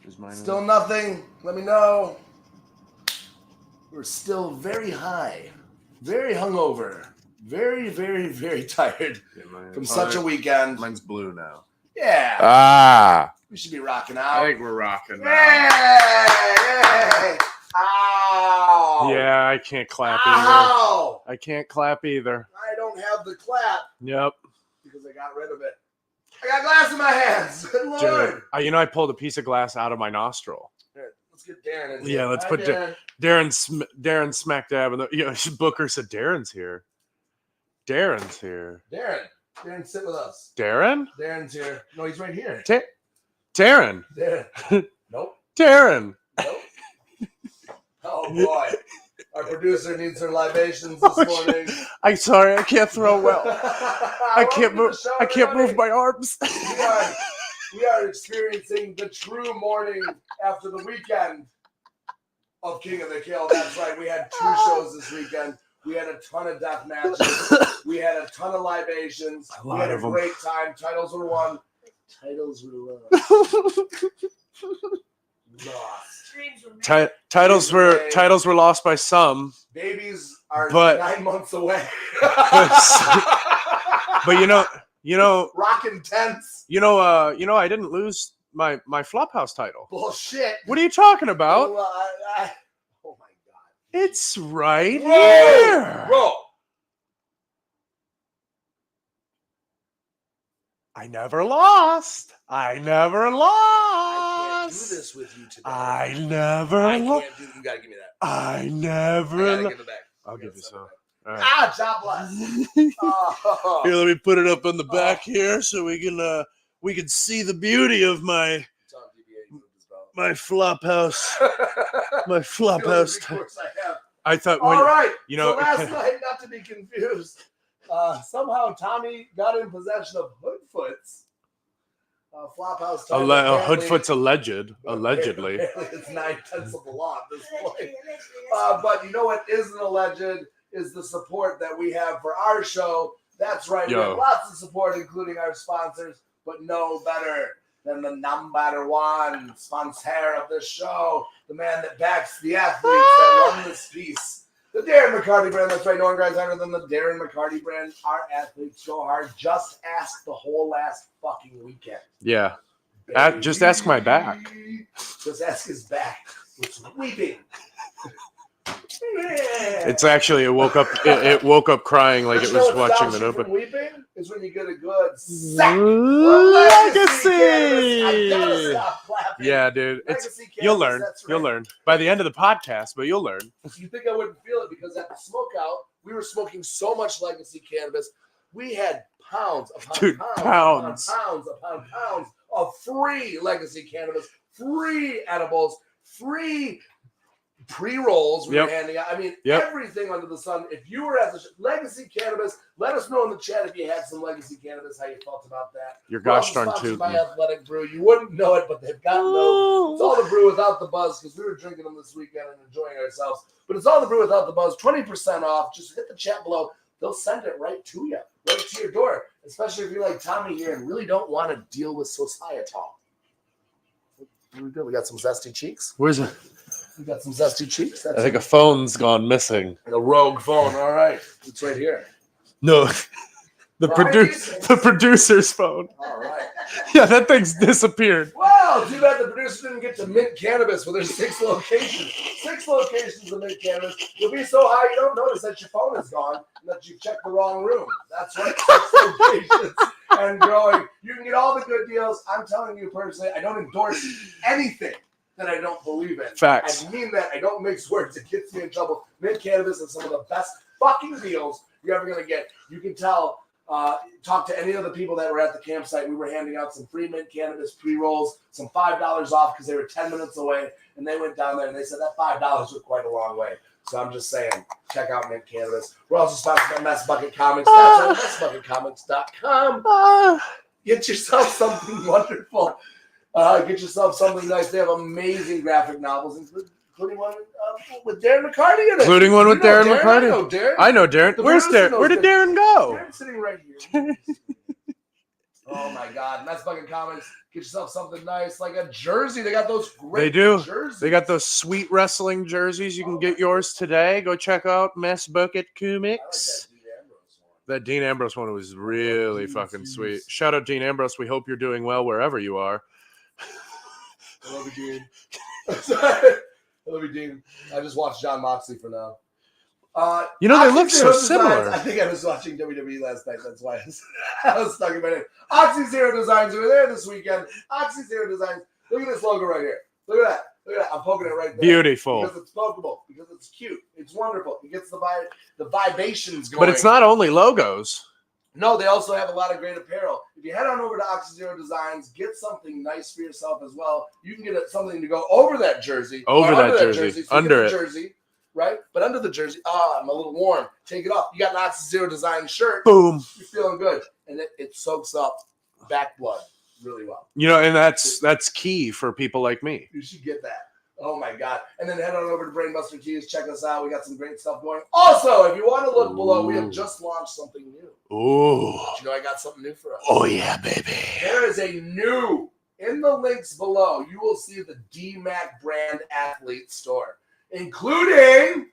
Is mine Still nothing. Let me know. We're still very high, very hungover, very, very, very tired from such a weekend. Mine's blue now. Yeah. Ah. We should be rocking out. I think we're rocking now. Yay! Ow! Yeah, I can't clap Ow! either. I can't clap either. I don't have the clap. Yep. Because I got rid of it. I got glass in my hands. Good Lord. Dude, I pulled a piece of glass out of my nostril. Here, let's get Darren in here. Yeah, let's Hi, put Darren. Darren smack dab in the. Booker said Darren's here. Darren's here. Darren, sit with us. Darren? Darren's here. No, he's right here. Darren. Darren. Nope. Darren. Nope. Oh boy. Our producer needs her libations this morning. I'm sorry, I can't throw well. I can't move my arms. We are experiencing the true morning after the weekend of King of the Kill. That's right. We had 2 shows this weekend. We had a ton of death matches. We had a ton of libations. We had a great time. Titles were won. Titles were lost. Titles were lost by some. Babies are 9 months away. But you know, rockin' tents. I didn't lose my Flophouse title. Bullshit. What are you talking about? Oh my God. It's right here. Bro. I never lost. I can't do this with you today. I never lost. You gotta give me that. I never gotta give it back. I'll give you some. Right. Ah, job bless. Oh. Here, let me put it up on the back here so we can see the beauty of my Flophouse. My Flophouse. I thought when all right. So last night, not to be confused, somehow Tommy got in possession of Hoodfoot's Flophouse. Hoodfoot's allegedly. It's 9/10 of the law at this point. But you know what isn't alleged is the support that we have for our show. That's right. We have lots of support, including our sponsors, but no better than the number 1 sponsor of this show, the man that backs the athletes that run this piece. The Darren McCarty brand. That's right. No one grinds harder than the Darren McCarty brand. Our athletes go hard. Just ask the whole last fucking weekend. Yeah. Just ask my back. Just ask his back. It's weeping. It's actually it woke up crying like it was watching the Notebook. Weeping is when you get a good sack. Legacy. I gotta stop clapping. Yeah, dude. You'll learn. Right. You'll learn by the end of the podcast, but you'll learn. You think I wouldn't feel it because at the smokeout we were smoking so much Legacy Cannabis. We had pounds upon pounds of free Legacy Cannabis, free edibles, free pre-rolls we were handing out. I mean, everything under the sun. If you were at the Legacy Cannabis, let us know in the chat if you had some Legacy Cannabis, how you felt about that. You're gosh darn tootin'. By Athletic Brew. You wouldn't know it, but they've got no. It's all the brew without the buzz because we were drinking them this weekend and enjoying ourselves. But it's all the brew without the buzz. 20% off. Just hit the chat below. They'll send it right to you, right to your door. Especially if you're like Tommy here and really don't want to deal with societal. What we do? We got some zesty cheeks. Where's it? We got some zesty cheeks. I think a phone's gone missing. A rogue phone. All right. It's right here. No. The producer's phone. All right. Yeah, that thing's disappeared. Well, too bad the producer didn't get to Mint Cannabis where there's 6 locations. 6 locations of Mint Cannabis. You'll be so high you don't notice that your phone is gone and that you checked the wrong room. That's right. 6 locations and growing. You can get all the good deals. I'm telling you personally, I don't endorse anything that I don't believe in. Facts. I mean that. I don't mix words. It gets me in trouble. Mint Cannabis is some of the best fucking deals you're ever going to get. You can tell. Talk to any of the people that were at the campsite. We were handing out some free Mint Cannabis pre-rolls, some $5 off because they were 10 minutes away. And they went down there and they said that $5 was quite a long way. So I'm just saying, check out Mint Cannabis. We're also sponsored by Mess Bucket Comics. That's right, messbucketcomics.com. Get yourself something wonderful. Get yourself something nice. They have amazing graphic novels, including one with Darren McCarty in it. Including one with Darren McCarty. I know Darren. Where's Darren? Where did Darren go? Darren's sitting right here. Oh my God. And that's fucking comments. Get yourself something nice, like a jersey. They got those great They do. jerseys. They got those sweet wrestling jerseys. You can get yours today. Go check out Mess Bucket Comics. That Dean Ambrose one was really fucking sweet. Shout out Dean Ambrose. We hope you're doing well wherever you are. I love you, Dean. I love you, Dean. I just watched John Moxley for now. They look so similar. I think I was watching WWE last night. That's why I was stuck in my head. Oxy Zero Designs are there this weekend. Oxy Zero Designs. Look at this logo right here. Look at that. Look at that. I'm poking it right there. Beautiful. Because it's pokeable. Because it's cute. It's wonderful. It gets the vibrations going. But it's not only logos. No, they also have a lot of great apparel. If you head on over to Oxy Zero Designs, get something nice for yourself as well. You can get something to go over that jersey. Over that jersey. So under it. Jersey. Right? But under the jersey, I'm a little warm. Take it off. You got an Oxy Zero Design shirt. Boom. You're feeling good. And it soaks up back blood really well. And that's key for people like me. You should get that. Oh, my God. And then head on over to Brainbuster Tees. Check us out. We got some great stuff going. Also, if you want to look below, we have just launched something new. Ooh. Did you know I got something new for us? Oh, yeah, baby. There is a new, in the links below, you will see the DMAC brand athlete store, including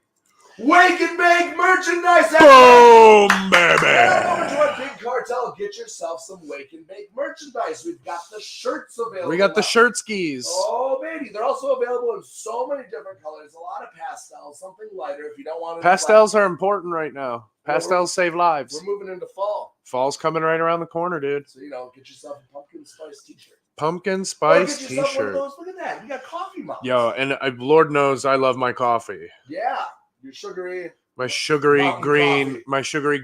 Wake and Bake merchandise. Boom, baby. Head on over to our Big Cartel. Get yourself some Wake and Bake merchandise. We've got the shirts available. We got the now. shirt skis. Oh, baby. They're also available in so many different colors. A lot of pastels, something lighter if you don't want to. Pastels are important right now. Pastels save lives. We're moving into fall. Fall's coming right around the corner, dude. So, get yourself a pumpkin spice t-shirt. Pumpkin spice Get yourself one of t-shirt. those. Look at that. You got coffee mugs. Yo, and Lord knows I love my coffee. Yeah. Your sugary. My sugary Mountain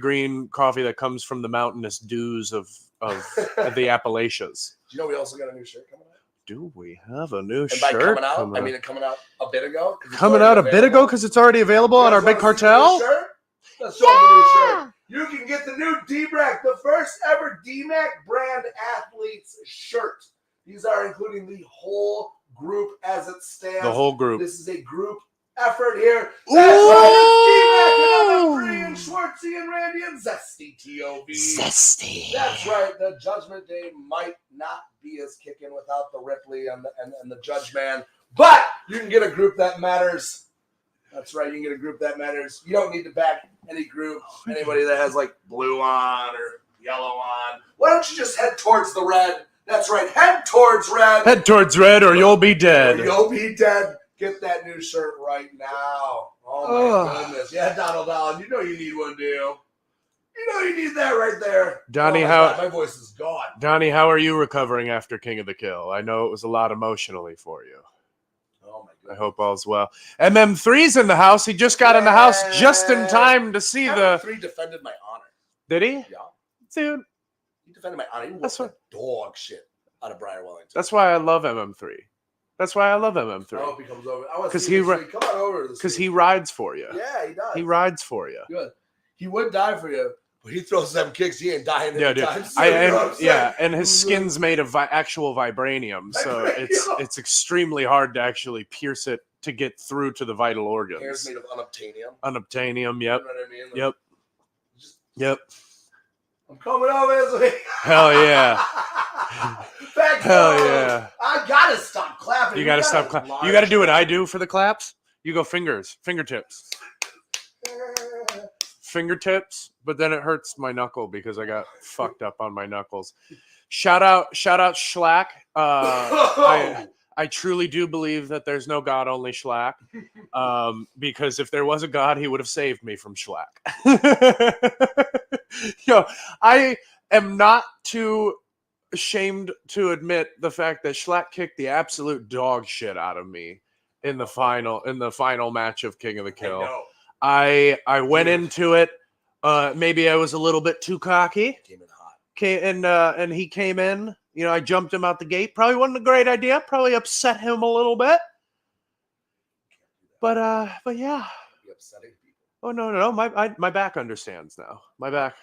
green coffee that comes from the mountainous dews of the Appalachians. Do you know we also got a new shirt coming out? Do we have a new And by shirt? coming out, I mean it coming out a bit ago. Coming out a bit ago because it's already available on our Big Cartel? Let's show them the new shirt. You can get the new DMAC, the first ever DMAC brand athletes shirt. These are including the whole group as it stands. The whole group. This is a group effort here. That's right. It's DMAC and Free and Schwartzy and Randy and Zesty TOV. Zesty. That's right. The Judgment Day might not be as kicking without the Ripley and the Judge Man, but you can get a group that matters. That's right. You can get a group that matters. You don't need to back any group, anybody that has like blue on or yellow on. Why don't you just head towards the red? That's right. Head towards red. Head towards red or you'll be dead. Or you'll be dead. Get that new shirt right now. Oh, my goodness. Yeah, Donald Allen, you know you need one, do you? You know you need that right there. Donnie, my voice is gone. Donnie, how are you recovering after King of the Kill? I know it was a lot emotionally for you. Oh, my goodness. I hope all's well. MM3's in the house. He just got in the house just in time to see MM3 defended my honor. Did he? Yeah. Dude. He defended my honor. He was dog shit out of Briar Wellington. That's why I love MM3. That's why I love MM3. I hope he comes over. I want to Because come on over. Because he rides for you. Yeah, he does. He rides for you. Good. He would die for you, but he throws them kicks. He ain't dying anytime soon. And his skin's made of actual vibranium, so it's extremely hard to actually pierce it to get through to the vital organs. Hair's made of unobtainium. Unobtainium, yep. You know what I mean? Yep. Yep. I'm coming over this week. Hell yeah. Hell yeah. I gotta stop clapping. You gotta stop clapping. You gotta do what I do for the claps. You go fingertips. Fingertips, but then it hurts my knuckle because I got fucked up on my knuckles. Shout out Schlack. I truly do believe that there's no God, only Schlack. Because if there was a God, he would have saved me from Schlack. I am not too ashamed to admit the fact that Schlack kicked the absolute dog shit out of me in the final match of King of the Kill. I went into it. Maybe I was a little bit too cocky. Came in hot. And he came in. I jumped him out the gate. Probably wasn't a great idea. Probably upset him a little bit. But yeah. You're upsetting people. Oh no. My back understands now. My back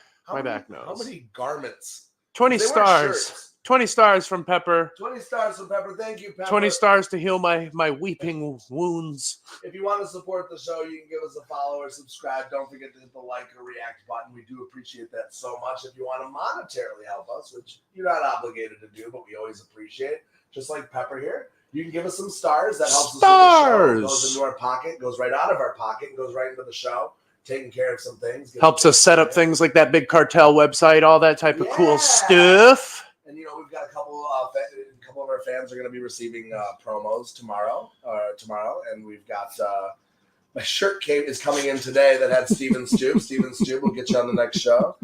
knows. How many garments? 20 They stars. weren't shirts. 20 stars from Pepper. 20 stars from Pepper. Thank you, Pepper. 20 stars to heal my weeping wounds. If you want to support the show, you can give us a follow or subscribe. Don't forget to hit the like or react button. We do appreciate that so much. If you want to monetarily help us, which you're not obligated to do, but we always appreciate, just like Pepper here, you can give us some stars. That helps us with the show. It goes into our pocket, goes right out of our pocket, and goes right into the show. Taking care of some things. Helps us set up things like that big cartel website, all that type of cool stuff. And, you know, we've got a couple of our fans are going to be receiving promos tomorrow. And we've got my shirt is coming in today that had Steven Stube. Steven Stube will get you on the next show.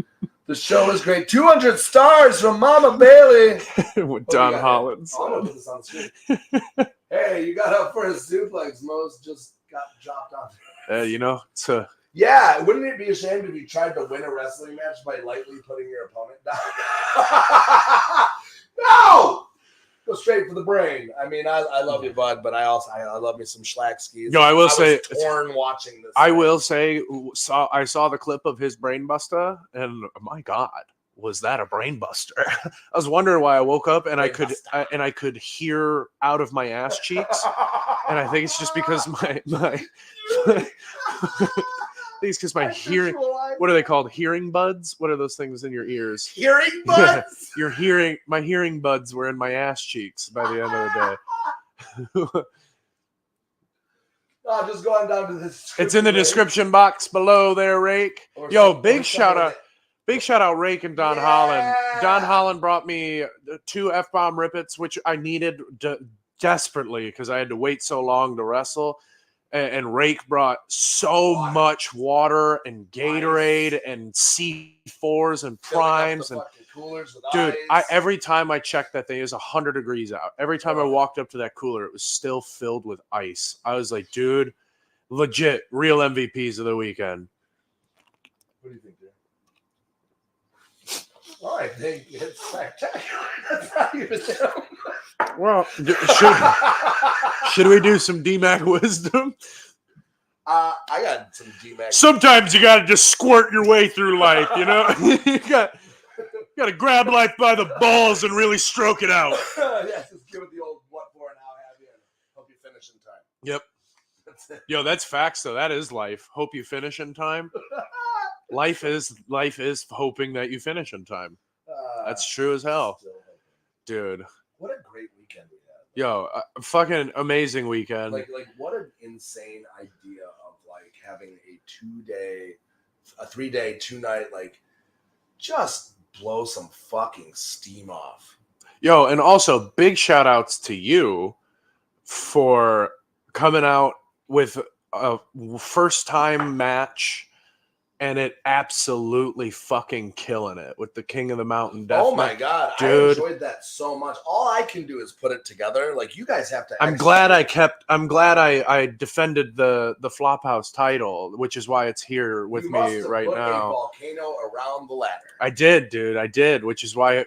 The show is great. 200 stars from Mama Bailey. With Don Holland. I'm going to put this on the screen. Hey, you got up for a suplex. Mo's just got dropped off. You know, it's a... Yeah, wouldn't it be a shame if you tried to win a wrestling match by lightly putting your opponent down? No! Go straight for the brain. I mean, I love you, bud, but I love me some Schlack skis. No, I was torn watching this. I will say, I saw the clip of his brain buster, and my God, was that a brain buster? I was wondering why I woke up and I could hear out of my ass cheeks, and I think it's just because my these because my hearing, what are they called? Hearing buds? What are those things in your ears? Hearing buds? My hearing buds were in my ass cheeks by the end of the day. Just going down to this. It's in the description box below there, Rake. Yo, big shout out Rake and Don Holland. Don Holland brought me 2 F-bomb rippets, which I needed desperately because I had to wait so long to wrestle. And Rake brought so much water and Gatorade and C4s and primes and dude, every time I checked that thing, it was 100 degrees out. Every time I walked up to that cooler, it was still filled with ice. I was like, dude, legit, real MVPs of the weekend. What do you think, dude? Oh, I think it's spectacular. That's not even him. Well, should we do some DMAC wisdom? I got some DMAC. Sometimes you got to just squirt your way through life, you know? you got to grab life by the balls and really stroke it out. Yeah, just give it the old what for and how have you. Hope you finish in time. Yep. That's it. Yo, that's facts, though. That is life. Hope you finish in time. Life is hoping that you finish in time. That's true as hell. Dude. What a great weekend we had. Yo, fucking amazing weekend. Like what an insane idea of like having a 3-day, 2-night, like just blow some fucking steam off. Yo, and also big shout outs to you for coming out with a first time match and it absolutely fucking killing it with the King of the Mountain Death. Oh my God, dude. I enjoyed that so much. All I can do is put it together. Like you guys have to. I'm glad I defended the Flophouse title, which is why it's here with me right now. A volcano around the ladder. I did, dude. I did, which is why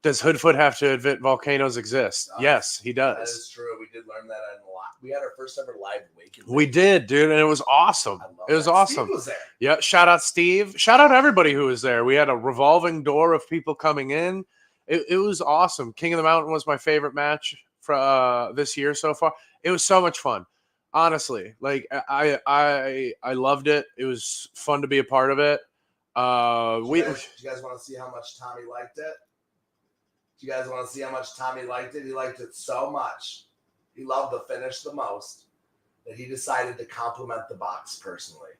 does Hoodfoot have to admit volcanoes exist? Yes, he does. That is true. We did learn that in a lot. We had our first ever live awakening. We did, dude, and it was awesome. It was awesome. Steve was there. Yeah, shout out Steve. Shout out everybody who was there. We had a revolving door of people coming in. It was awesome. King of the Mountain was my favorite match for this year so far. It was so much fun. Honestly, like I loved it. It was fun to be a part of it. Do you guys want to see how much Tommy liked it? Do you guys want to see how much Tommy liked it? He liked it so much. He loved the finish the most that he decided to compliment the box personally.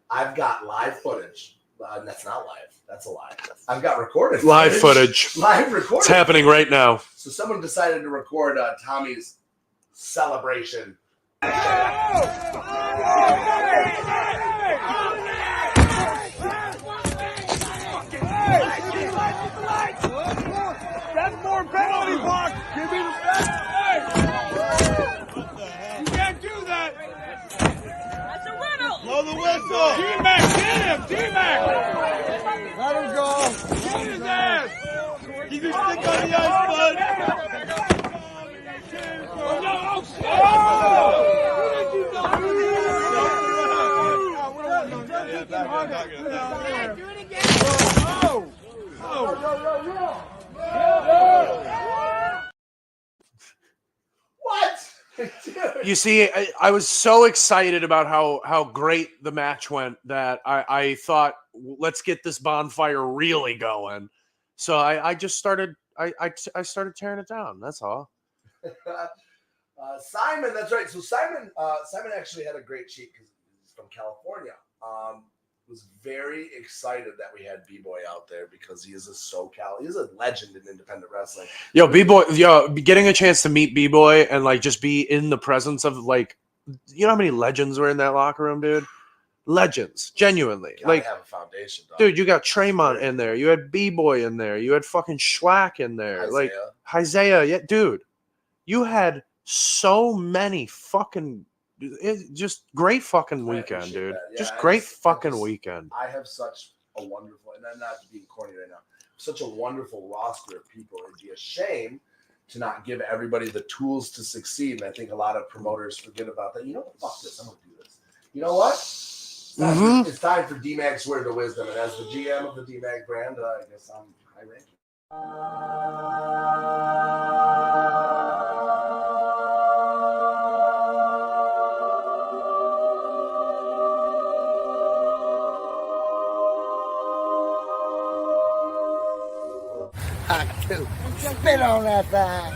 I've got live footage. That's not live. That's a lie. I've got recorded live footage. Live recording. It's happening right now. So someone decided to record Tommy's celebration. That's more penalty box. Give me the best. You can't do that. That's a riddle. Blow the whistle. D-Mac, get him. D-Mac. Let him go. Get his ass. Keep your stick on the ice, bud. Oh, no. Do it again. Oh. What? You see, I was so excited about how great the match went that I thought, let's get this bonfire really going. So I just started I started tearing it down. That's all. Simon, that's right. So Simon actually had a great cheat because he's from California. Was very excited that we had B-Boy out there because he is a SoCal. He's a legend in independent wrestling. Yo, B-Boy, getting a chance to meet B-Boy and like just be in the presence of like, you know how many legends were in that locker room, dude? Legends, genuinely. Gotta like, have a foundation, dog. dude, you got Tremont in there. You had B-Boy in there. You had fucking Schlack in there. Isaiah. Like Isaiah, yeah, dude. You had so many fucking. It's just great fucking weekend, dude. Yeah, just great fucking weekend. I have such a wonderful, and I'm not being corny right now, such a wonderful roster of people. It'd be a shame to not give everybody the tools to succeed. And I think a lot of promoters forget about that. You know what? Fuck this. I'm going to do this. You know what? It's time for D-Mag's Word of Wisdom. And as the GM of the D-Mag brand, I guess I'm high ranking. Spit on that thing.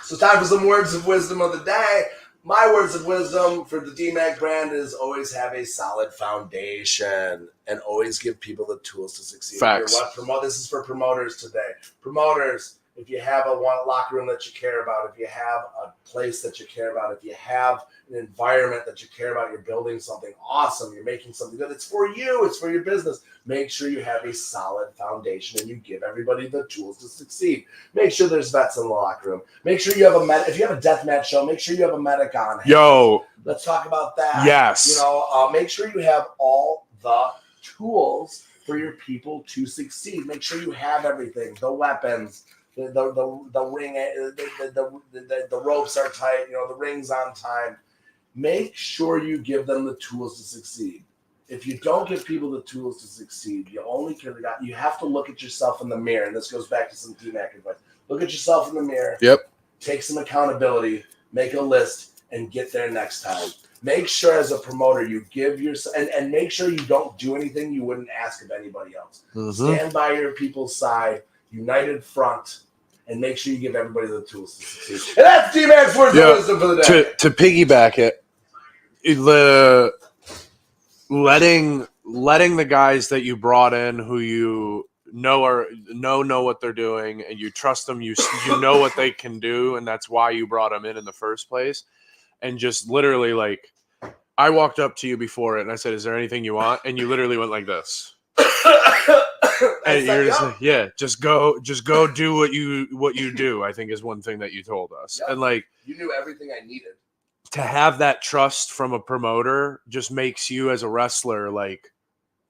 So time for some words of wisdom of the day. My words of wisdom for the D-Mag brand is always have a solid foundation and always give people the tools to succeed. Facts. This is for promoters today. Promoters, if you have a locker room that you care about, if you have a place that you care about, if you have an environment that you care about, you're building something awesome, you're making something good, it's for you, it's for your business. Make sure you have a solid foundation and you give everybody the tools to succeed. Make sure there's vets in the locker room. Make sure you have if you have a deathmatch show, make sure you have a medic on hand. Yo. Let's talk about that. Yes. Make sure you have all the tools for your people to succeed. Make sure you have everything, the weapons, the ring, the ropes are tight, the ring's on time. Make sure you give them the tools to succeed. If you don't give people the tools to succeed, you have to look at yourself in the mirror. And this goes back to some D-Mac advice. Look at yourself in the mirror. Yep. Take some accountability, make a list, and get there next time. Make sure as a promoter you give yourself and make sure you don't do anything you wouldn't ask of anybody else. Mm-hmm. Stand by your people's side, united front, and make sure you give everybody the tools to succeed. And that's D-Mac's words of wisdom for the day. To piggyback it, letting the guys that you brought in who you know what they're doing and you trust them, you know what they can do, and that's why you brought them in the first place. And just literally, like, I walked up to you before it and I said, "Is there anything you want?" And you literally went like this. And you're just like, yeah, just go do what you do, I think is one thing that you told us. Yep. And like, you knew everything I needed. To have that trust from a promoter just makes you as a wrestler like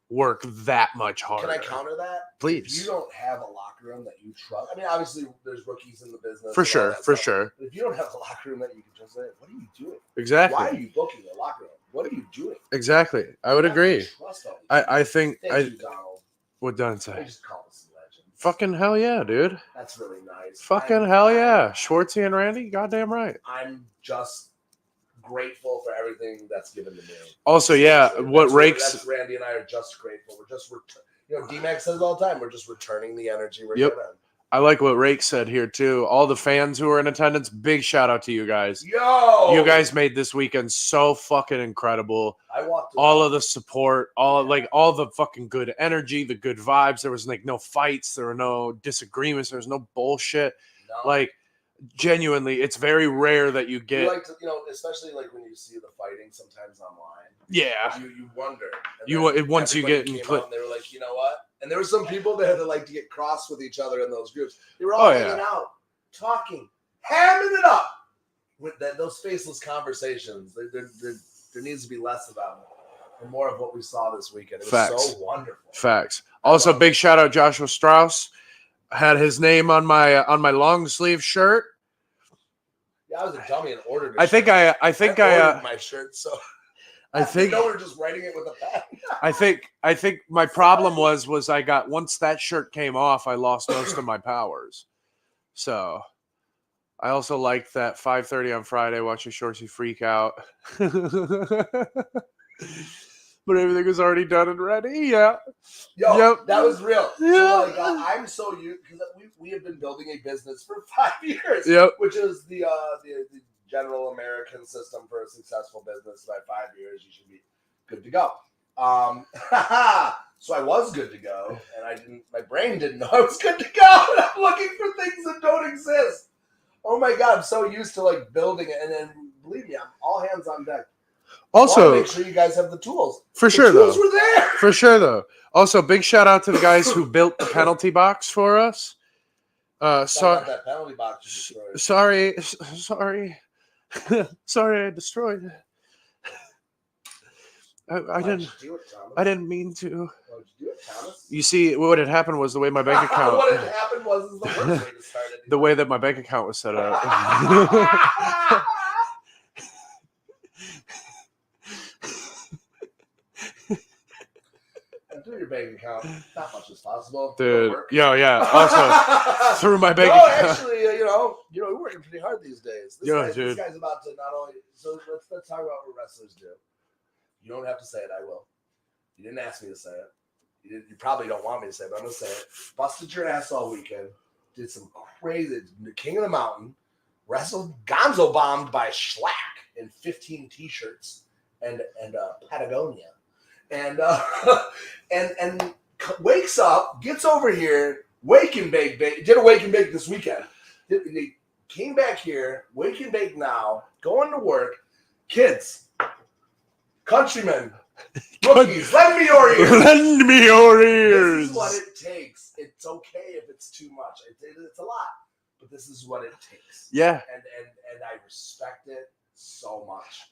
work that much harder. Can I counter that? Please. If you don't have a locker room that you trust, I mean, obviously there's rookies in the business. For sure. But if you don't have a locker room that you can just say, what are you doing? Exactly. Why are you booking a locker room? What are you doing? Exactly. I would agree. I think Thank you, Donald. What done say? I just call us legends. Fucking hell yeah, dude. That's really nice. Fucking hell yeah. Schwartzy and Randy, goddamn right. I'm just grateful for everything that's given to me. Also, yeah, that's Randy and I are just grateful. We're just D-Mac says all the time, we're just returning the energy we're given. I like what Rake said here too. All the fans who are in attendance, big shout out to you guys. Yo, you guys made this weekend so fucking incredible. I walked all of the support, all the fucking good energy, the good vibes. There was like no fights, there were no disagreements, there was no bullshit. No. Like genuinely, it's very rare that you get. You like to, especially like when you see the fighting sometimes online. Yeah, you wonder. Once you get in, they were like, you know what? And there were some people there that like to get cross with each other in those groups. They were all hanging out, talking, hamming it up with those faceless conversations. There needs to be less of them and more of what we saw this weekend. It was so wonderful. Facts. Also, big shout out Joshua Strauss. Had his name on my long sleeve shirt. Yeah, I was a dummy and ordered. I think I ordered my shirt. So I think no, we're just writing it with a pen. I think my problem was once that shirt came off, I lost most of my powers. So I also liked that 5:30 on Friday watching Shorsey freak out. But everything was already done and ready. Yeah. Yo, Yep. that was real. Yeah. So, like, I'm so used because we have been building a business for 5 years. Yep. Which is the general American system for a successful business. By 5 years, you should be good to go. So I was good to go, and my brain didn't know I was good to go, and I'm looking for things that don't exist. Oh my God, I'm so used to like building it, and then believe me, I'm all hands on deck. Also, make sure you guys have the tools. For the sure, tools though. were there. For sure, though. Also, big shout out to the guys who built the penalty box for us. That penalty box you destroyed. Sorry, sorry, I destroyed it. I didn't mean to. Why did you do it, Thomas? You see, what had happened was the way my bank account. What had happened was the worst way to start it. The way that my bank account was set up. Through your bank account, not much is possible. Dude, yeah. Also, through my bank account. Actually, we're working pretty hard these days. This guy's about to not only. So let's talk about what wrestlers do. You don't have to say it. I will. You didn't ask me to say it. You probably don't want me to say it, but I'm gonna say it. Busted your ass all weekend. Did some crazy. The King of the Mountain wrestled Gonzo bombed by Schlack in 15 t-shirts and Patagonia. And wakes up, gets over here, wake and bake. Did a wake and bake this weekend. They came back here, wake and bake now, going to work. Kids, countrymen, rookies, lend me your ears. Lend me your ears. This is what it takes. It's okay if it's too much. It's a lot, but this is what it takes. Yeah. And I respect it so much.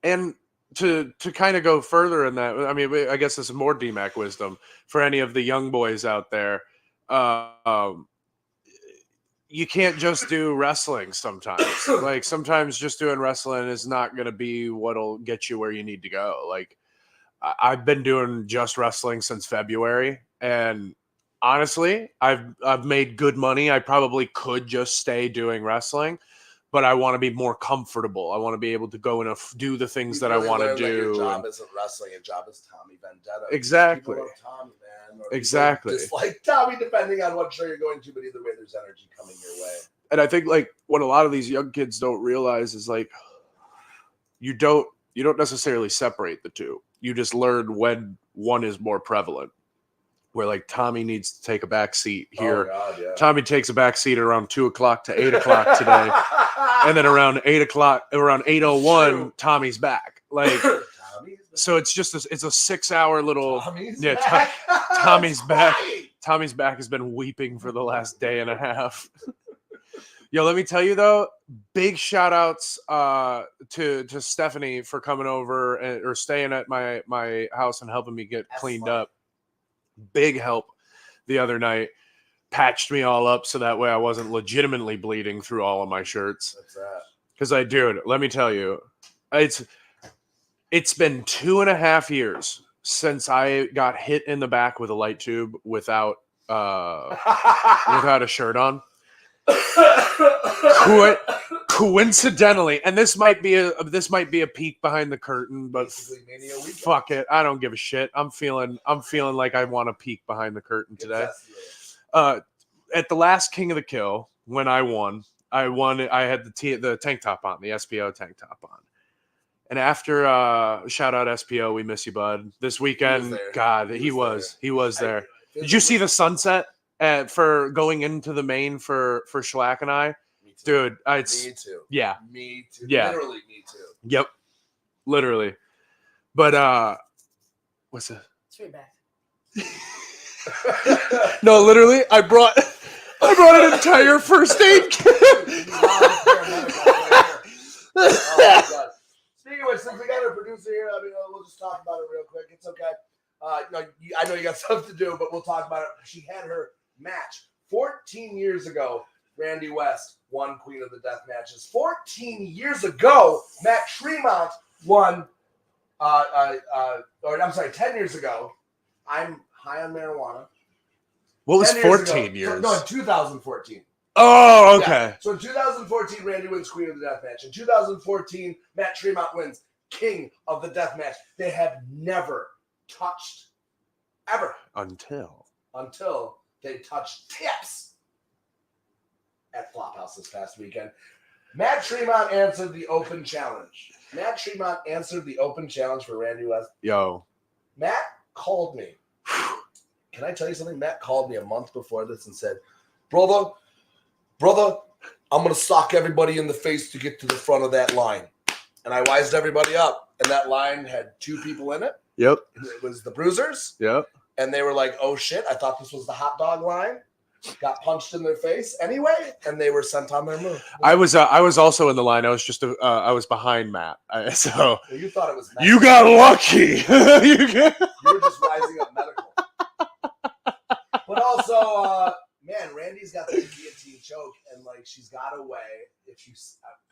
And to kind of go further in that, I mean, I guess this is more DMAC wisdom for any of the young boys out there. You can't just do wrestling sometimes. Like, sometimes just doing wrestling is not going to be what'll get you where you need to go. Like, I've been doing just wrestling since February, and honestly, I've made good money. I probably could just stay doing wrestling, but I want to be more comfortable. I want to be able to go and do the things that I want to do. Your job isn't wrestling. Your job is Tommy Vendetta. Exactly. People love Tommy, man. Exactly. Just like Tommy, depending on what show you're going to, but either way, there's energy coming your way. And I think, like, what a lot of these young kids don't realize is, like, you don't necessarily separate the two. You just learn when one is more prevalent. Where, like, Tommy needs to take a back seat here. Oh, God, yeah. Tommy takes a back seat around 2 o'clock to 8 o'clock today. And then around 8 o'clock, around 8:01, Tommy's back. Like, so it's just it's a 6-hour little. Tommy's back. Tommy's back. Right. Tommy's back has been weeping for the last day and a half. Yo, let me tell you though, big shout outs to Stephanie for coming over or staying at my house and helping me get cleaned up. Big help the other night. Patched me all up so that way I wasn't legitimately bleeding through all of my shirts. What's that? Because dude, let me tell you, it's been 2.5 years since I got hit in the back with a light tube without a shirt on. Coincidentally, and this might be a peek behind the curtain, but fuck it, I don't give a shit. I'm feeling like I want to peek behind the curtain today. At the last King of the Kill, when I won. I had the tank top on, the SPO tank top on. And after shout out SPO, we miss you, bud. This weekend, God, he was there. Did you see the sunset for going into the main for Schlack and I? Dude, me too. Yeah. Me too. Yeah. Literally me too. Yep. Literally. But what's that? Straight back. No, literally, I brought an entire first aid kit. Oh, God. Speaking of which, since we got our producer here, I mean, we'll just talk about it real quick. It's okay. I know you got stuff to do, but we'll talk about it. She had her match 14 years ago. Randy West won Queen of the Death matches. 14 years ago, Matt Tremont won or I'm sorry, 10 years ago, I'm high on marijuana. What was 10 years 14 ago. years? No, in 2014. Oh, okay. Yeah. So in 2014, Randy wins Queen of the Death Match. In 2014, Matt Tremont wins King of the Death Match. They have never touched, ever, Until they touched tips at Flophouse this past weekend. Matt Tremont answered the open challenge. For Randy West. Yo. Matt called me. Can I tell you something? Matt called me a month before this and said, brother, I'm going to sock everybody in the face to get to the front of that line. And I wised everybody up. And that line had 2 people in it. Yep. It was the Bruisers. Yep. And they were like, oh, shit, I thought this was the hot dog line. Got punched in their face anyway, and they were sent on their move. I was also in the line. I was just I was behind Matt. So you thought it was Matt. You got lucky. You were just rising up medical. But also, man, Randy's got the guillotine choke, and like she's got a way. If you,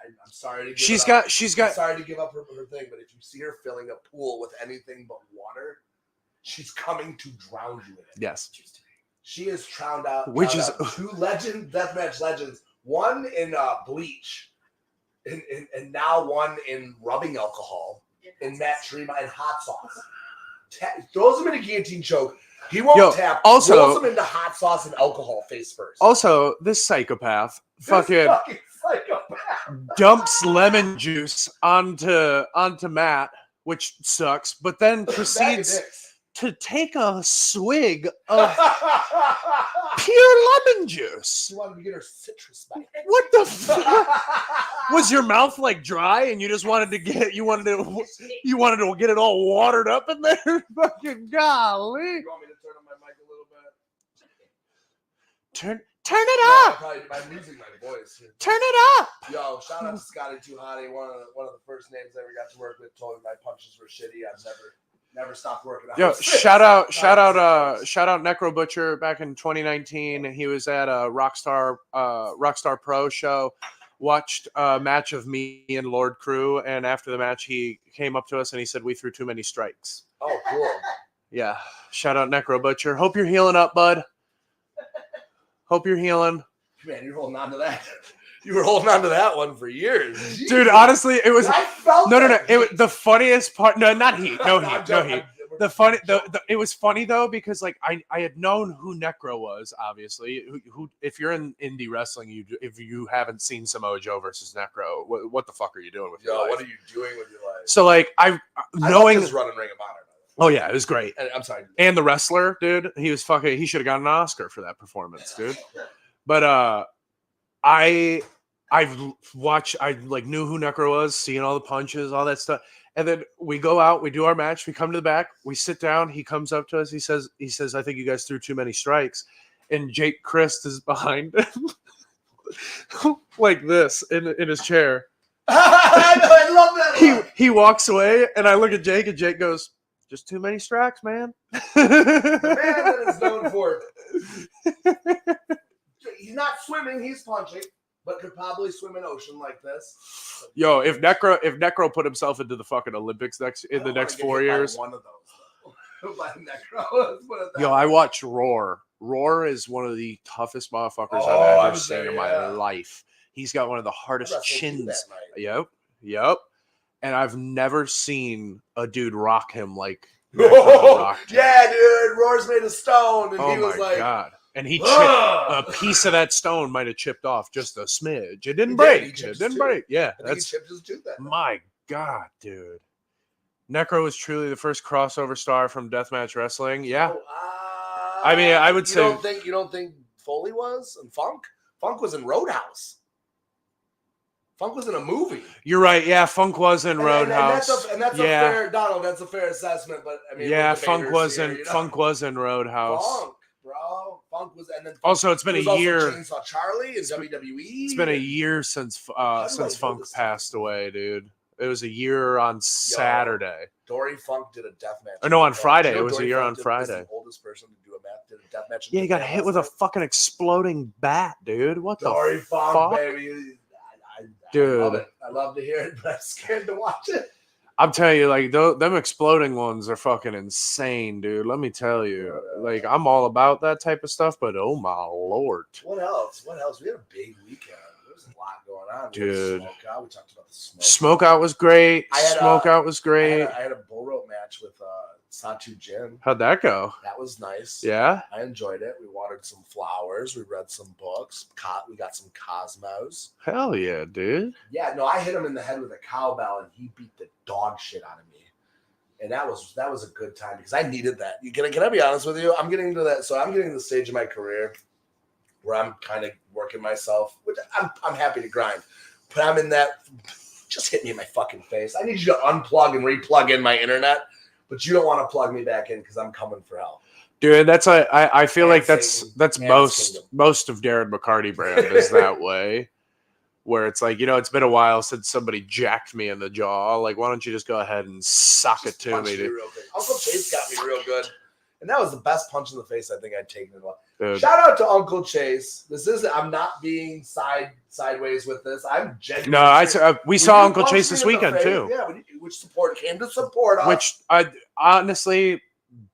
I'm sorry to give I'm sorry to give up her thing, but if you see her filling a pool with anything but water, she's coming to drown you in it. Yes. She is drowned out. Which is 2 deathmatch legends. One in bleach, and now one in rubbing alcohol, in Matt Tremont and hot sauce. Throws him in a guillotine choke. He won't tap. Also, rolls him into hot sauce and alcohol face first. Also, this psychopath fucking dumps lemon juice onto Matt, which sucks, but then proceeds to take a swig of pure lemon juice. She wanted to get her citrus back. What the fuck? Was your mouth like dry and you just wanted to get to get it all watered up in there? Fucking golly. You want me to turn on my mic a little bit? Turn it up. I'm losing my voice here. Turn it up. Yo, shout out to Scotty Too Hottie, one of the first names I ever got to work with. Told me my punches were shitty. I've never stopped working out. Yo, shout out Necro Butcher back in 2019. He was at a Rockstar Pro show. Watched a match of me and Lord Crew, and after the match, he came up to us and he said we threw too many strikes. Oh, cool. Yeah, shout out Necro Butcher. Hope you're healing up, bud. Hope you're healing. Man, you're holding on to that. You were holding on to that one for years. Jeez. Dude, honestly, it was no. The funniest part. No, not heat. No heat. No heat. It was funny though because like I had known who Necro was, obviously. Who if you're in indie wrestling, if you haven't seen Samoa Joe versus Necro, what the fuck are you doing with your life? What are you doing with your life? So like I knowing this running Ring of Honor. Oh yeah, it was great. I'm sorry. And the wrestler, dude, he was fucking. He should have gotten an Oscar for that performance, dude. But I like knew who Necro was, seeing all the punches, all that stuff. And then we go out, we do our match, we come to the back, we sit down, he comes up to us, he says, I think you guys threw too many strikes. And Jake Christ is behind him like this in his chair. I love that. He walks away and I look at Jake and Jake goes, just too many strikes, man. The man that is known for he's not swimming, he's punching. But could probably swim an ocean like this. Yo, if Necro put himself into the fucking Olympics in the next 4 years, one of those by Necro. Yo, I watched Roar. Roar is one of the toughest motherfuckers I've ever seen in my life. He's got one of the hardest chins. Yep. And I've never seen a dude rock him like. Yeah, dude. Roar's made of stone, and he was like, God. And he chipped a piece of that stone might have chipped off just a smidge. It didn't break. It didn't break. Yeah, that's he chipped his tooth. My God, dude. Necro was truly the first crossover star from deathmatch wrestling. Yeah. I mean, I would say you don't think Foley was and Funk? Funk was in Roadhouse. Funk was in a movie. You're right. Yeah, Funk was in Roadhouse. And that's a fair, Donald. That's a fair assessment. But I mean, yeah, Funk was in Roadhouse. Bro, Funk was, and then also it's been a year. Chainsaw Charlie in WWE. It's been a year since Funk passed away, dude. It was a year on Saturday. Dory Funk did a deathmatch. Oh no, on Friday. It was a year on Friday. The oldest person to do a deathmatch. Yeah, he got hit with a fucking exploding bat, dude. What the Dory Funk, baby. Dude, I love to hear it, but I'm scared to watch it. I'm telling you, like them exploding ones are fucking insane, dude. Let me tell you, like I'm all about that type of stuff, but oh my lord, What else? What else? We had a big weekend. There was a lot going on. Dude. We talked about the smoke. Smokeout was great. Smokeout was great. I had a bull rope match with Satu Jin. How'd that go? That was nice. Yeah, I enjoyed it. We watered some flowers. We read some books. We got some Cosmos. hell yeah, dude. Yeah, no, I hit him in the head with a cowbell, and he beat the dog shit out of me. And that was a good time because I needed that. Can I be honest with you? I'm getting to that. So I'm getting to the stage of my career where I'm kind of working myself, which I'm happy to grind. But I'm in that. Just hit me in my fucking face. I need you to unplug and replug in my internet. But you don't want to plug me back in because I'm coming for hell, Dude. I feel like that's Satan, most of Darren McCarty brand is that way, where it's like, it's been a while since somebody jacked me in the jaw. Like, why don't you just go ahead and sock it to me, dude? Uncle Chase got me real good, and that was the best punch in the face I think I'd taken in a while. Dude. Shout out to Uncle Chase. I'm not being sideways with this. I'm genuine. No, we saw Uncle Chase this weekend too. Yeah, which came to support us. Which I honestly,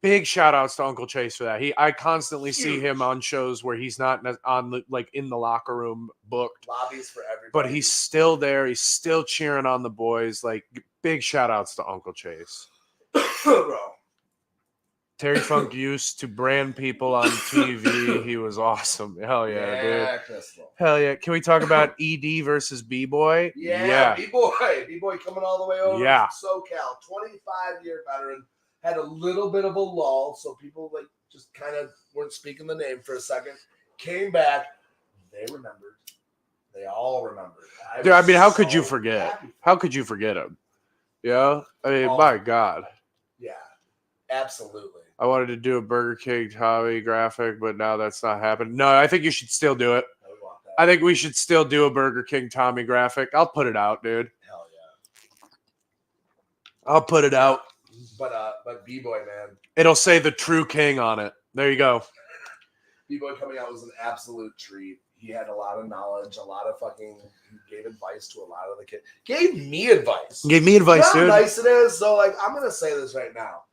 big shout outs to Uncle Chase for that. I constantly see him on shows where he's not on like in the locker room booked lobbies for everybody, but he's still there. He's still cheering on the boys. Like, big shout outs to Uncle Chase. Bro. Terry Funk used to brand people on TV. He was awesome. Hell yeah, dude. Crystal. Hell yeah. Can we talk about ED versus B-Boy? Yeah. B-Boy coming all the way over from SoCal. 25-year veteran. Had a little bit of a lull, so people like just kind of weren't speaking the name for a second. Came back. They remembered. They all remembered. Dude, I mean, how could you forget? How could you forget him? Yeah? I mean, my God. Yeah, absolutely. I wanted to do a Burger King Tommy graphic, but now that's not happening. No, I think you should still do it. I think we should still do a Burger King Tommy graphic. I'll put it out, dude. Hell yeah. I'll put it out. But B-Boy, man. It'll say the True King on it. There you go. B-Boy coming out was an absolute treat. He had a lot of knowledge, he gave advice to a lot of the kids. Gave me advice. Gave me advice, dude. How nice it is. So, like, I'm going to say this right now.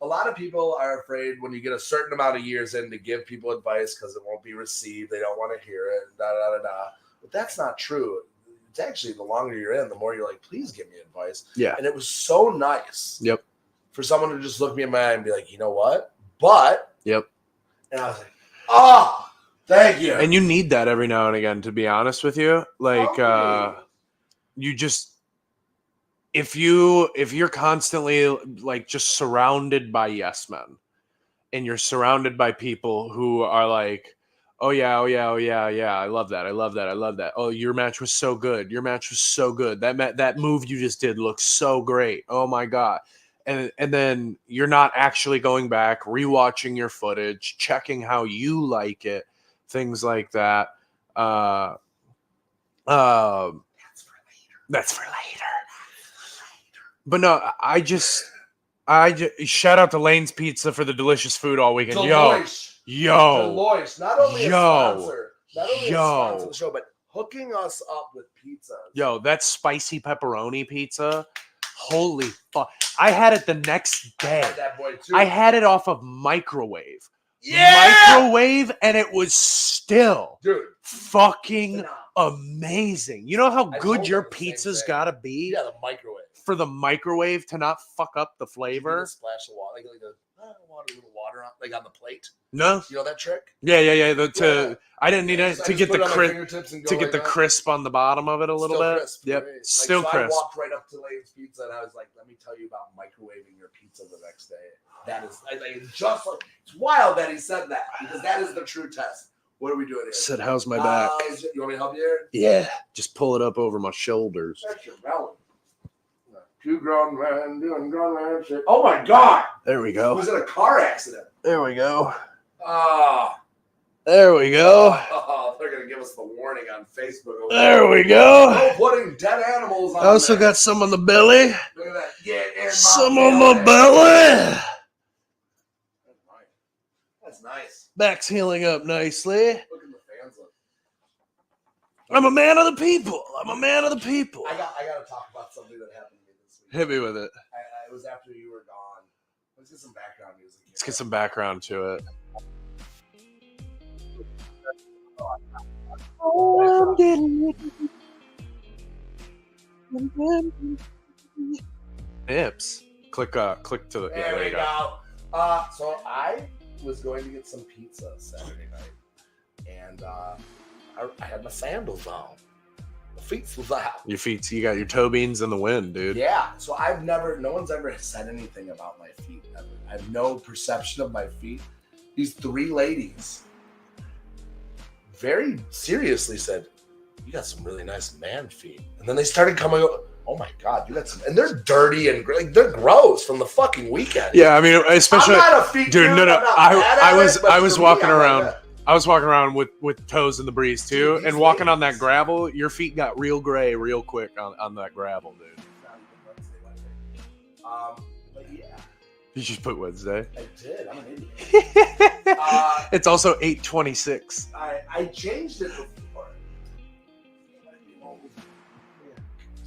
A lot of people are afraid when you get a certain amount of years in to give people advice because it won't be received. They don't want to hear it. But that's not true. It's actually the longer you're in, the more you're like, please give me advice. Yeah. And it was so nice. Yep. For someone to just look me in my eye and be like, you know what? But. Yep. And I was like, oh, thank you. And you need that every now and again, to be honest with you. Like, you just. If you're constantly like just surrounded by yes men and you're surrounded by people who are like, oh yeah, I love that. Oh, your match was so good. That move you just did looks so great. Oh my God. And then you're not actually going back, rewatching your footage, checking how you like it, things like that. That's for later. But no, I just shout out to Lane's Pizza for the delicious food all weekend. Deloitte. Yo. Not only a sponsor of the show, but hooking us up with pizza. Yo, that spicy pepperoni pizza. Holy fuck. I had it the next day. I had that boy too. I had it off of microwave. Yeah! Microwave, and it was still fucking amazing. You know how good your pizza's gotta be? Yeah, the microwave. For the microwave to not fuck up the flavor. A splash of water, like a little water on, like on the plate. No, you know that trick? Yeah. I didn't need it to get the crisp on the bottom of it a little bit. Crisp, yep, right? still so crisp. I walked right up to Lane's Pizza and I was like, "Let me tell you about microwaving your pizza the next day." That is just like it's wild that he said that because that is the true test. What are we doing here? Said, how's my back? You want me to help you here? Yeah, just pull it up over my shoulders. That's your melon. Two grown men doing grown man shit. Oh my God! There we go. He was in a car accident. There we go. There we go. Oh, they're gonna give us the warning on Facebook. There we go. No putting dead animals on. I also got some on the belly. Look at that. Yeah, some on my belly. That's nice. Back's healing up nicely. Look at the fans. I'm a man of the people. I got to talk about something that happened to me this week. Hit me with it. It was after you were gone. Let's get some background music. Let's get some background to it. Nips. Click to the. There we go. So I was going to get some pizza Saturday night, and I had my sandals on. My feet was out. Your feet. You got your toe beans in the wind, dude. Yeah. So no one's ever said anything about my feet ever. I have no perception of my feet. These 3 ladies very seriously said, "You got some really nice man feet," and then they started coming. Oh my God, you got some, and they're dirty and like they're gross from the fucking weekend. Yeah, I mean, especially, I'm not a feet dude. No, I was walking around. Like I was walking around with toes in the breeze too, and walking on that gravel. Your feet got real gray real quick on that gravel, dude. But yeah, You just put Wednesday. I did. I'm an idiot. It's also 8:26. I changed it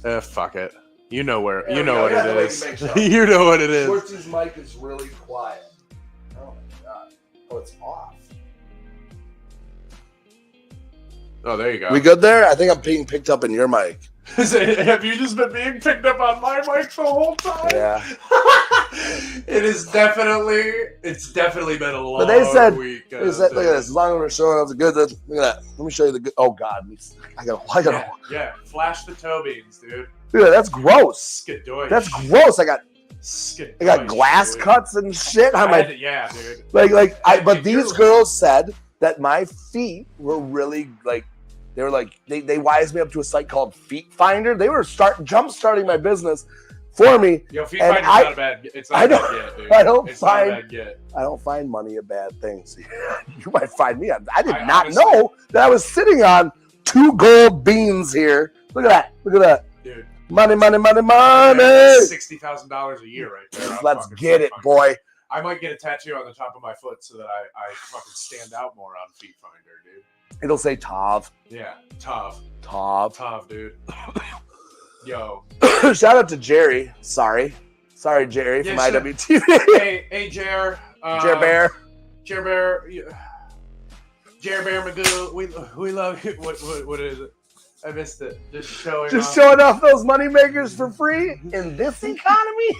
before. Fuck it. You know where. There You we know go. what Yeah, it the is. way you make sure. You know what it is. Schwartz's mic is really quiet. Oh my God. Oh, it's off. Oh, there you go. We good there? I think I'm being picked up in your mic. Have you just been being picked up on my mic the whole time? Yeah. It's definitely been a long But they said, week. look at this. As long as we're showing off the good, look at that. Let me show you the good. Oh God, I gotta. Yeah. Flash the toe beans, dude. Look at that. That's gross. Skidoosh. That's gross. I got glass dude. cuts and shit on my. Yeah, dude. But these girls said that my feet were really like. They were like they wised me up to a site called Feet Finder. They were jump starting my business for me. Yo, Feet Finder's not a bad. It's not a bad get, dude. I don't it's find. Not a bad get. I don't find money a bad thing. So you might find me. I did not honestly, know that I was sitting on 2 gold beans here. Look at that. Look at that. Dude. Money. $60,000 a year right there. Let's get it, boy. I might get a tattoo on the top of my foot so that I fucking stand out more on Feet Finder, dude. It'll say Tav. Yeah, Tav, dude. Yo. Shout out to Jerry. Sorry, Jerry from IWTV. Hey, Jer. Jer Bear. Jer Bear Magoo. We love you. What is it? I missed it. Just showing off those money makers for free in this economy.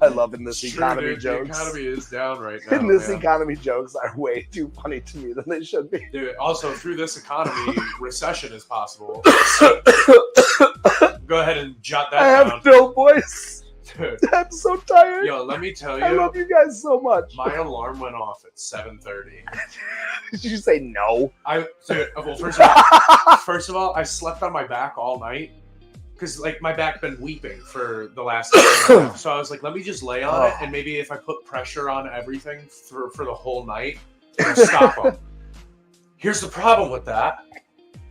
I love in this economy dude, jokes. The economy is down right now. In this economy jokes are way too funny to me than they should be. Dude, also through this economy, recession is possible. Go ahead and jot that down. I have no voice. Dude. I'm so tired. Yo, let me tell you. I love you guys so much. My alarm went off at 7:30. Did you say no? Well, first of all, I slept on my back all night. Because my back been weeping for the last time. So I was like, let me just lay on it, and maybe if I put pressure on everything for the whole night, it'll stop them. Here's the problem with that: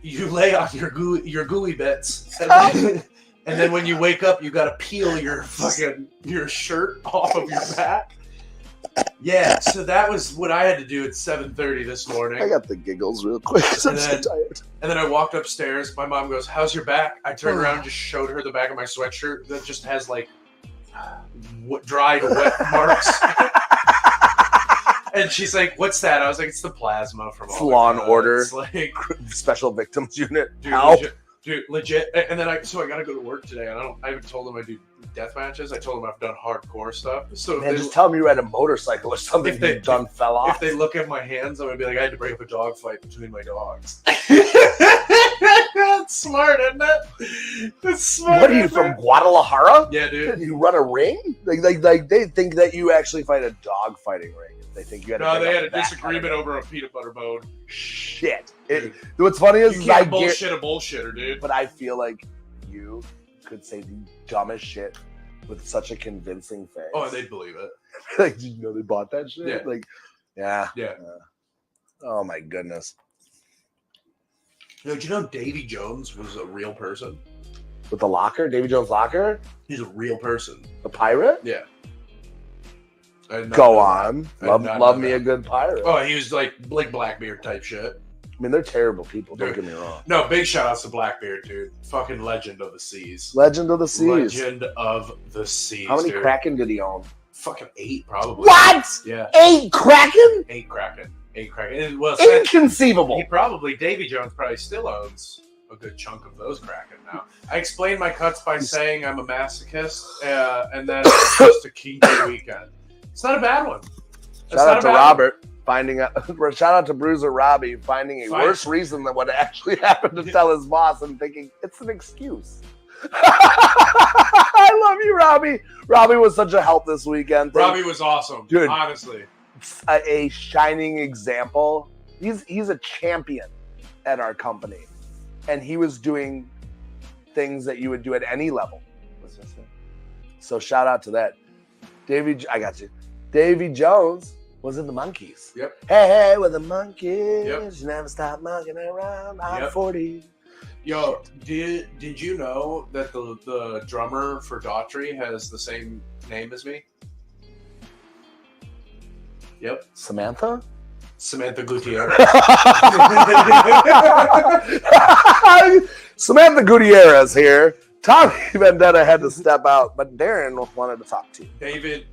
you lay on your gooey bits, and then when you wake up, you gotta peel your shirt off of your back. Yeah, so that was what I had to do at 7:30 this morning. I got the giggles real quick because I'm so tired. And then I walked upstairs. My mom goes, "How's your back?" I turned around and just showed her the back of my sweatshirt that just has dried wet marks. And she's like, "What's that?" I was like, "It's the plasma from Law and Order. It's like Special Victims Unit." Dude, legit. And then I gotta go to work today, and I haven't told them I do death matches. I told them I've done hardcore stuff. So man, just tell them you ride a motorcycle or something. If they fell off. If they look at my hands, I'm gonna be like, I had to break up a dog fight between my dogs. That's smart, isn't it? That's smart. What are you from Guadalajara? Yeah, dude. You run a ring? Like they think that you actually fight a dog fighting ring. They think you had. They had a disagreement over a peanut butter bone. Shit. What's funny is you can't bullshit a bullshitter, dude. But I feel like you could say the dumbest shit with such a convincing face. Oh, they'd believe it. Like, did you know they bought that shit? Yeah. Like, yeah. Oh my goodness. Yo, did you know Davy Jones was a real person? With the locker, Davy Jones' locker? He's a real person. The pirate? Yeah. Go on. Love me a good pirate. Oh, he was like Blackbeard type shit. mean, they're terrible people. Don't get me wrong. No, big shout outs to Blackbeard, dude. Fucking legend of the seas. Legend of the seas. Legend of the seas. How many dude. Kraken did he own? Fucking 8, probably. What? Yeah. 8 Kraken? 8 Kraken. 8 Kraken. Well, inconceivable. Davy Jones probably still owns a good chunk of those Kraken now. I explained my cuts by saying I'm a masochist, and then it's just a kinky weekend. It's not a bad one. Shout out to Robert shout out to Bruiser Robbie finding a worse reason than what actually happened to tell his boss and thinking it's an excuse. I love you, Robbie. Robbie was such a help this weekend. Robbie was awesome, dude. Honestly, a shining example. He's a champion at our company, and he was doing things that you would do at any level. So shout out to that, Davey. I got you, Davy Jones. Was in the Monkeys. Yep. Hey, with the Monkeys. Yep. You never stop monkeying around. I'm 40. Yo, did you know that the drummer for Daughtry has the same name as me? Yep. Samantha Gutierrez. Samantha Gutierrez here. Tommy Vendetta had to step out, but Darren wanted to talk to you.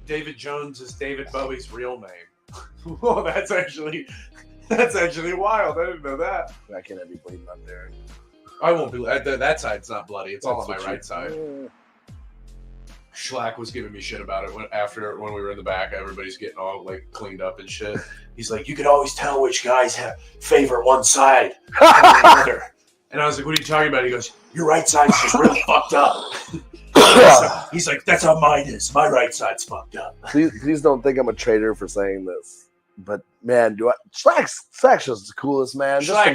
David Jones is David Bowie's real name. Well, that's actually wild. I didn't know that. I can't have you bleeding on Darren. I won't be. That side's not bloody. It's all on my right side. Schlack was giving me shit about it when we were in the back. Everybody's getting all like cleaned up and shit. He's like, you can always tell which guys favor one side or the other. And I was like, what are you talking about? He goes, your right side's just really fucked up. He's like, that's how mine is. My right side's fucked up. Please don't think I'm a traitor for saying this. But man, Slack's just the coolest man. Just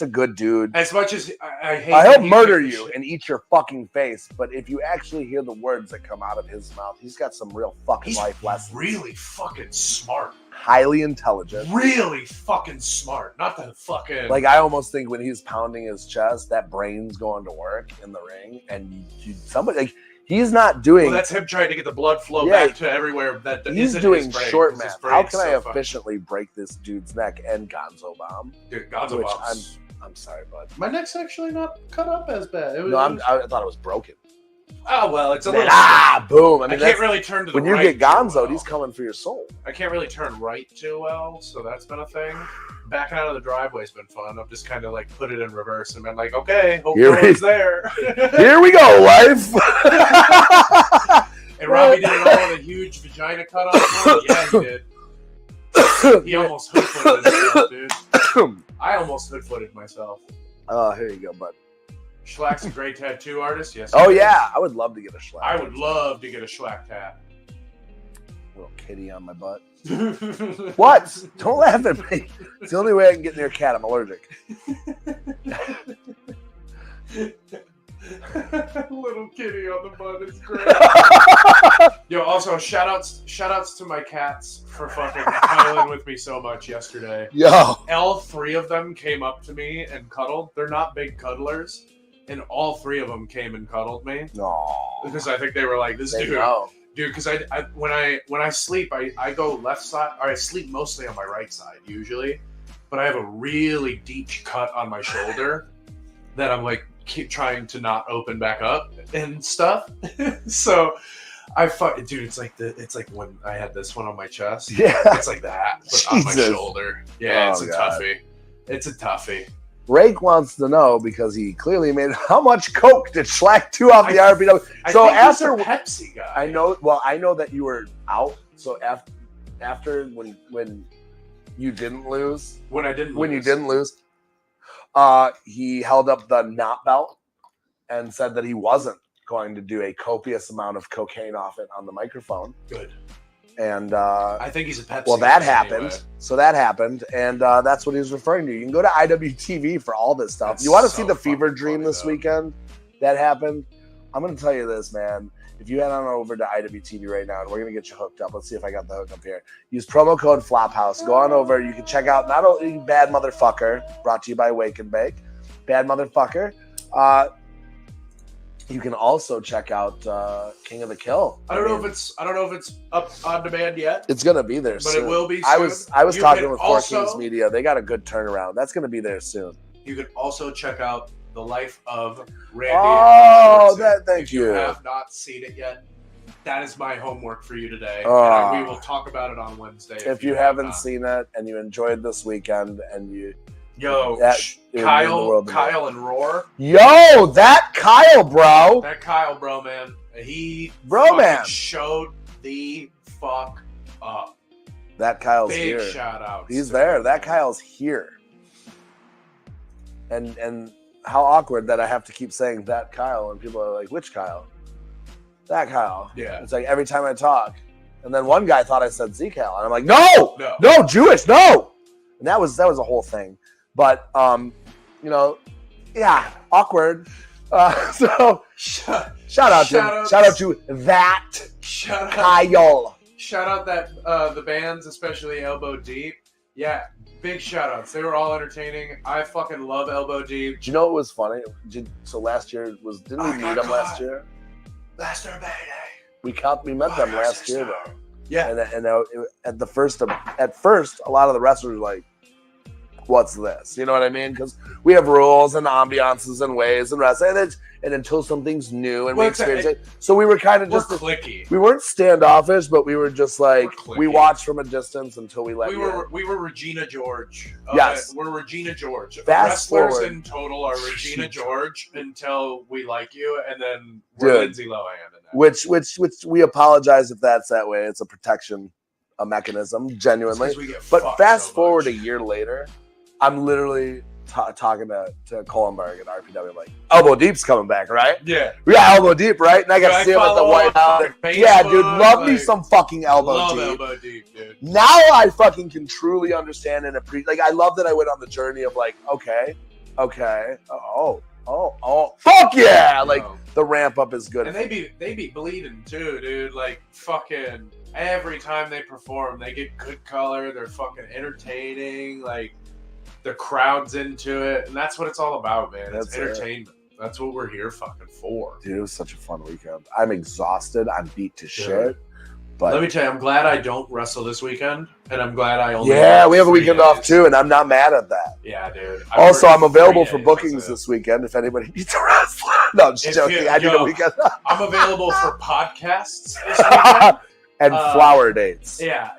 a good dude. As much as I hate, he'll murder you and eat your fucking face. But if you actually hear the words that come out of his mouth, he's got some real fucking life lessons. Really fucking smart. Highly intelligent. Really fucking smart. Not the fucking. Like, I almost think when he's pounding his chest, that brain's going to work in the ring, and somebody like. He's not doing. Well, that's him trying to get the blood flow back to everywhere that he's doing short math. How can I efficiently break this dude's neck and Gonzo bomb? Dude, Gonzo bomb. I'm sorry, bud. My neck's actually not cut up as bad. I thought it was broken. Oh well, it's a little. Boom! I mean, I can't really turn to the when you get Gonzo, he's coming for your soul. I can't really turn right too well, so that's been a thing. Backing out of the driveway's been fun. I've just kind of like put it in reverse and been like, okay, hope no one's there. Here we go, life. And Robbie did it all with a huge vagina cut off. Yeah, he did. He almost hood-footed himself, dude. I almost hood-footed myself. Oh, here you go, bud. Schlack's a great tattoo artist. Yes. Oh yeah, I would love to get a Schlack. I would love to get a Schlack tat. Little kitty on my butt. What? Don't laugh at me. It's the only way I can get near a cat. I'm allergic. Little kitty on the butt is great. Yo, also shout outs to my cats for fucking cuddling with me so much yesterday. Yo. All 3 of them came up to me and cuddled. They're not big cuddlers. And all 3 of them came and cuddled me. No. Because I think they were like, this dude. Dude, because I when I sleep, I go left side, or I sleep mostly on my right side usually, but I have a really deep cut on my shoulder that I'm like keep trying to not open back up and stuff. So dude, it's like when I had this one on my chest. Yeah, it's like that, but on my shoulder. Yeah, it's a toughie. It's a toughie. Rake wants to know because he clearly made how much coke did Schlack do off the RPW? So after he's a Pepsi guy, I know that you were out. So after when you didn't lose, you didn't lose, he held up the not belt and said that he wasn't going to do a copious amount of cocaine off it on the microphone. Good. And I think he's a Pepsi. Well, that happened. Anyway. So that happened, and that's what he was referring to. You can go to IWTV for all this stuff. You want to see the fever dream this weekend that happened? I'm going to tell you this, man. If you head on over to IWTV right now, and we're going to get you hooked up. Let's see if I got the hook up here. Use promo code FLOPHOUSE. Go on over. You can check out not only Bad Motherfucker, brought to you by Wake and Bake. Bad Motherfucker. You can also check out King of the Kill. I don't know if it's up on demand yet. It's gonna be there but soon. It will be soon. I was talking with Four also, Kings Media. They got a good turnaround. That's gonna be there soon. You can also check out The Life of Randy. Oh, thank you. If you have not seen it yet, that is my homework for you today. And we will talk about it on Wednesday. If you haven't seen it and you enjoyed this weekend and you Kyle and Roar. Yo, that Kyle, bro. That Kyle, bro, man. He showed the fuck up. That Kyle's Big here. Shout out. He's there. That Kyle's here. And how awkward that I have to keep saying that Kyle and people are like, which Kyle? That Kyle. Yeah. It's like every time I talk. And then one guy thought I said Z-Cal. And I'm like, no, Jewish, no. And that was a whole thing. But, yeah, awkward. So shout out to that Kyle. Shout out that the bands, especially Elbow Deep. Yeah, big shout outs. They were all entertaining. I fucking love Elbow Deep. Do you know what was funny? So last year didn't we meet them last year? Last year, baby. We met them last year though. Yeah. And at first, a lot of the wrestlers were like, what's this? You know what I mean? Because we have rules and ambiances and ways and wrestling, and until something's new and we experience it. So we were kind of just cliquey. We weren't standoffish, but we were just like we watched from a distance until we let you. We were Regina George. Yes, we're Regina George. Fast Wrestlers forward. in total are Regina George until we like you, and then we're Lindsay Lohan. Which we apologize if that's that way. It's a protection, a mechanism, genuinely. But fast forward a year later. I'm literally talking to Kohlenberg at RPW. I'm like, Elbow Deep's coming back, right? Yeah. We got Elbow Deep, right? And I got to see him at the White House. Yeah, dude, love me some fucking Elbow Deep. Elbow Deep, dude. Now I fucking can truly understand and appreciate. Like, I love that I went on the journey of like, okay, fuck yeah! Like the ramp up is good. And they be bleeding too, dude. Like fucking every time they perform, they get good color. They're fucking entertaining. Like. The crowd's into it, and that's what it's all about, man. It's entertainment. That's what we're here fucking for. Dude, it was such a fun weekend. I'm exhausted. I'm beat to shit. But let me tell you, I'm glad I don't wrestle this weekend, and I'm glad I only. Yeah, we have a weekend off too, and I'm not mad at that. Yeah, dude. Also, I'm available for bookings this weekend if anybody needs a wrestler. No, I'm just joking. I need a weekend. I'm available for podcasts this weekend. And flower dates. Yeah,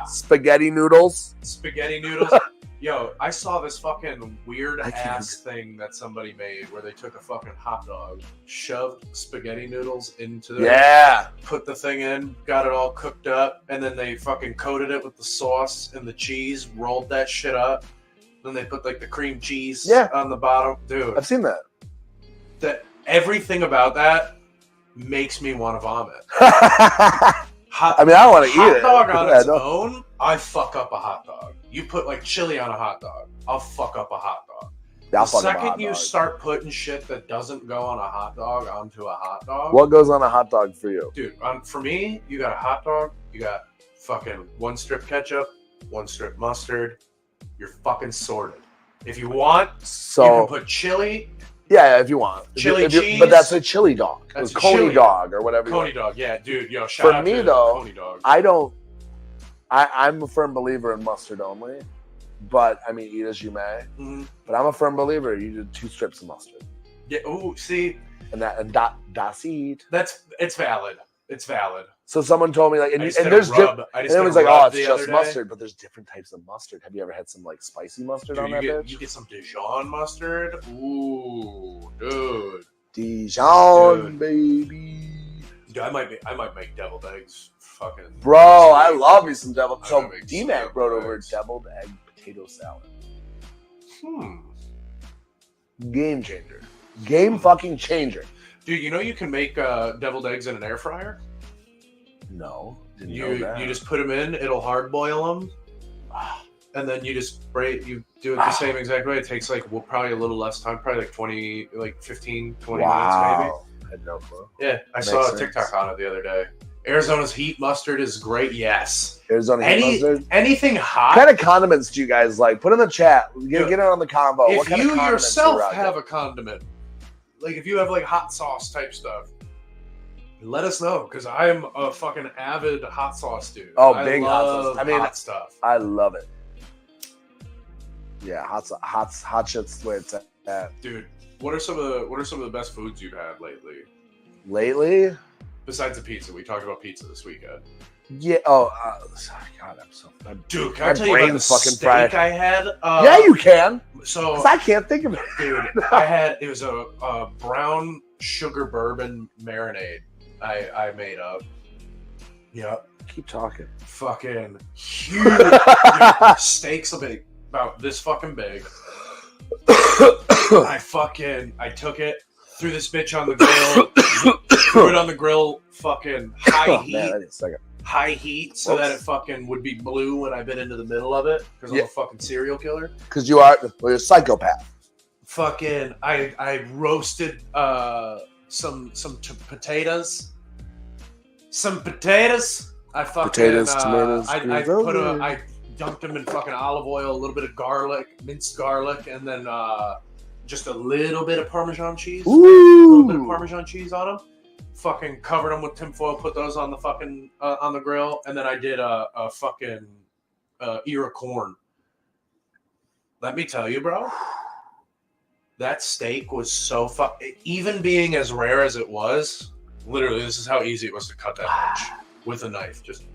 Spaghetti noodles. Yo, I saw this fucking weird ass thing that somebody made where they took a fucking hot dog, shoved spaghetti noodles into there, put the thing in, got it all cooked up, and then they fucking coated it with the sauce and the cheese, rolled that shit up. Then they put like the cream cheese on the bottom. Dude, I've seen that. Everything about that makes me want to vomit. I mean, I don't want to eat it. Hot dog on its own, I fuck up a hot dog. You put like chili on a hot dog, I'll fuck up a hot dog. The second you start putting shit that doesn't go on a hot dog onto a hot dog. What goes on a hot dog for you? Dude, for me, you got a hot dog, you got fucking 1 strip ketchup, 1 strip mustard. You're fucking sorted. If you want, you can put chili. Yeah, if you want. Chili cheese. But that's a chili dog. That's a Coney dog or whatever. Coney dog, yeah, dude. Yo, shout out to Coney dog. I'm a firm believer in mustard only. But, I mean, eat as you may. Mm-hmm. But I'm a firm believer you do 2 strips of mustard. Yeah, ooh, see. And das eat. It's valid. It's valid. So someone told me, like, and there's different. And it was like, oh, it's just mustard, but there's different types of mustard. Have you ever had some like spicy mustard on that bitch? You get some Dijon mustard. Ooh, dude. Dijon, baby. Dude, I might make deviled eggs. Fucking. Bro, I love me some deviled. So D-Mac brought over deviled egg potato salad. Game changer. Game fucking changer. Dude, you know you can make deviled eggs in an air fryer? No, you just put them in. It'll hard boil them, and then you just you do it the same exact way. It takes like probably a little less time, probably like 15, 20 minutes maybe. I had no clue. Yeah, I saw a TikTok on it the other day. Arizona's heat mustard is great. Yes. Arizona heat mustard. Anything hot. What kind of condiments do you guys like? Put in the chat. Get it on the combo. If you yourself have a condiment like if you have like hot sauce type stuff, let us know because I am a fucking avid hot sauce dude. Oh, I big hot love sauce. I mean, hot stuff. I love it. Yeah, hot shit's where it's at. Dude, what are some of the best foods you've had lately? Lately? Besides the pizza, we talked about pizza this weekend. Yeah. Oh, God, Dude, can my I tell you about the brain's fucking steak fried. I had? Yeah, you can. So 'Cause I can't think of it. dude, it was a brown sugar bourbon marinade I made up. Yep. Keep talking. Fucking huge. Dude, steaks about this fucking big. I took it, threw this bitch on the grill, threw it on the grill, fucking high heat. Man, I need a second. High heat so that it fucking would be blue when I bit into the middle of it because I'm a fucking serial killer. Because you're a psychopath. Fucking, I roasted some potatoes. Some potatoes. I fucking Potatoes, tomatoes. I dunked them in fucking olive oil, a little bit of garlic, minced garlic, and then just a little bit of Parmesan cheese. Ooh. A little bit of Parmesan cheese on them. Fucking covered them with tinfoil, put those on the fucking on the grill, and then I did a fucking ear of corn. Let me tell you, bro, that steak was so even being as rare as it was, literally, this is how easy it was to cut that much with a knife, just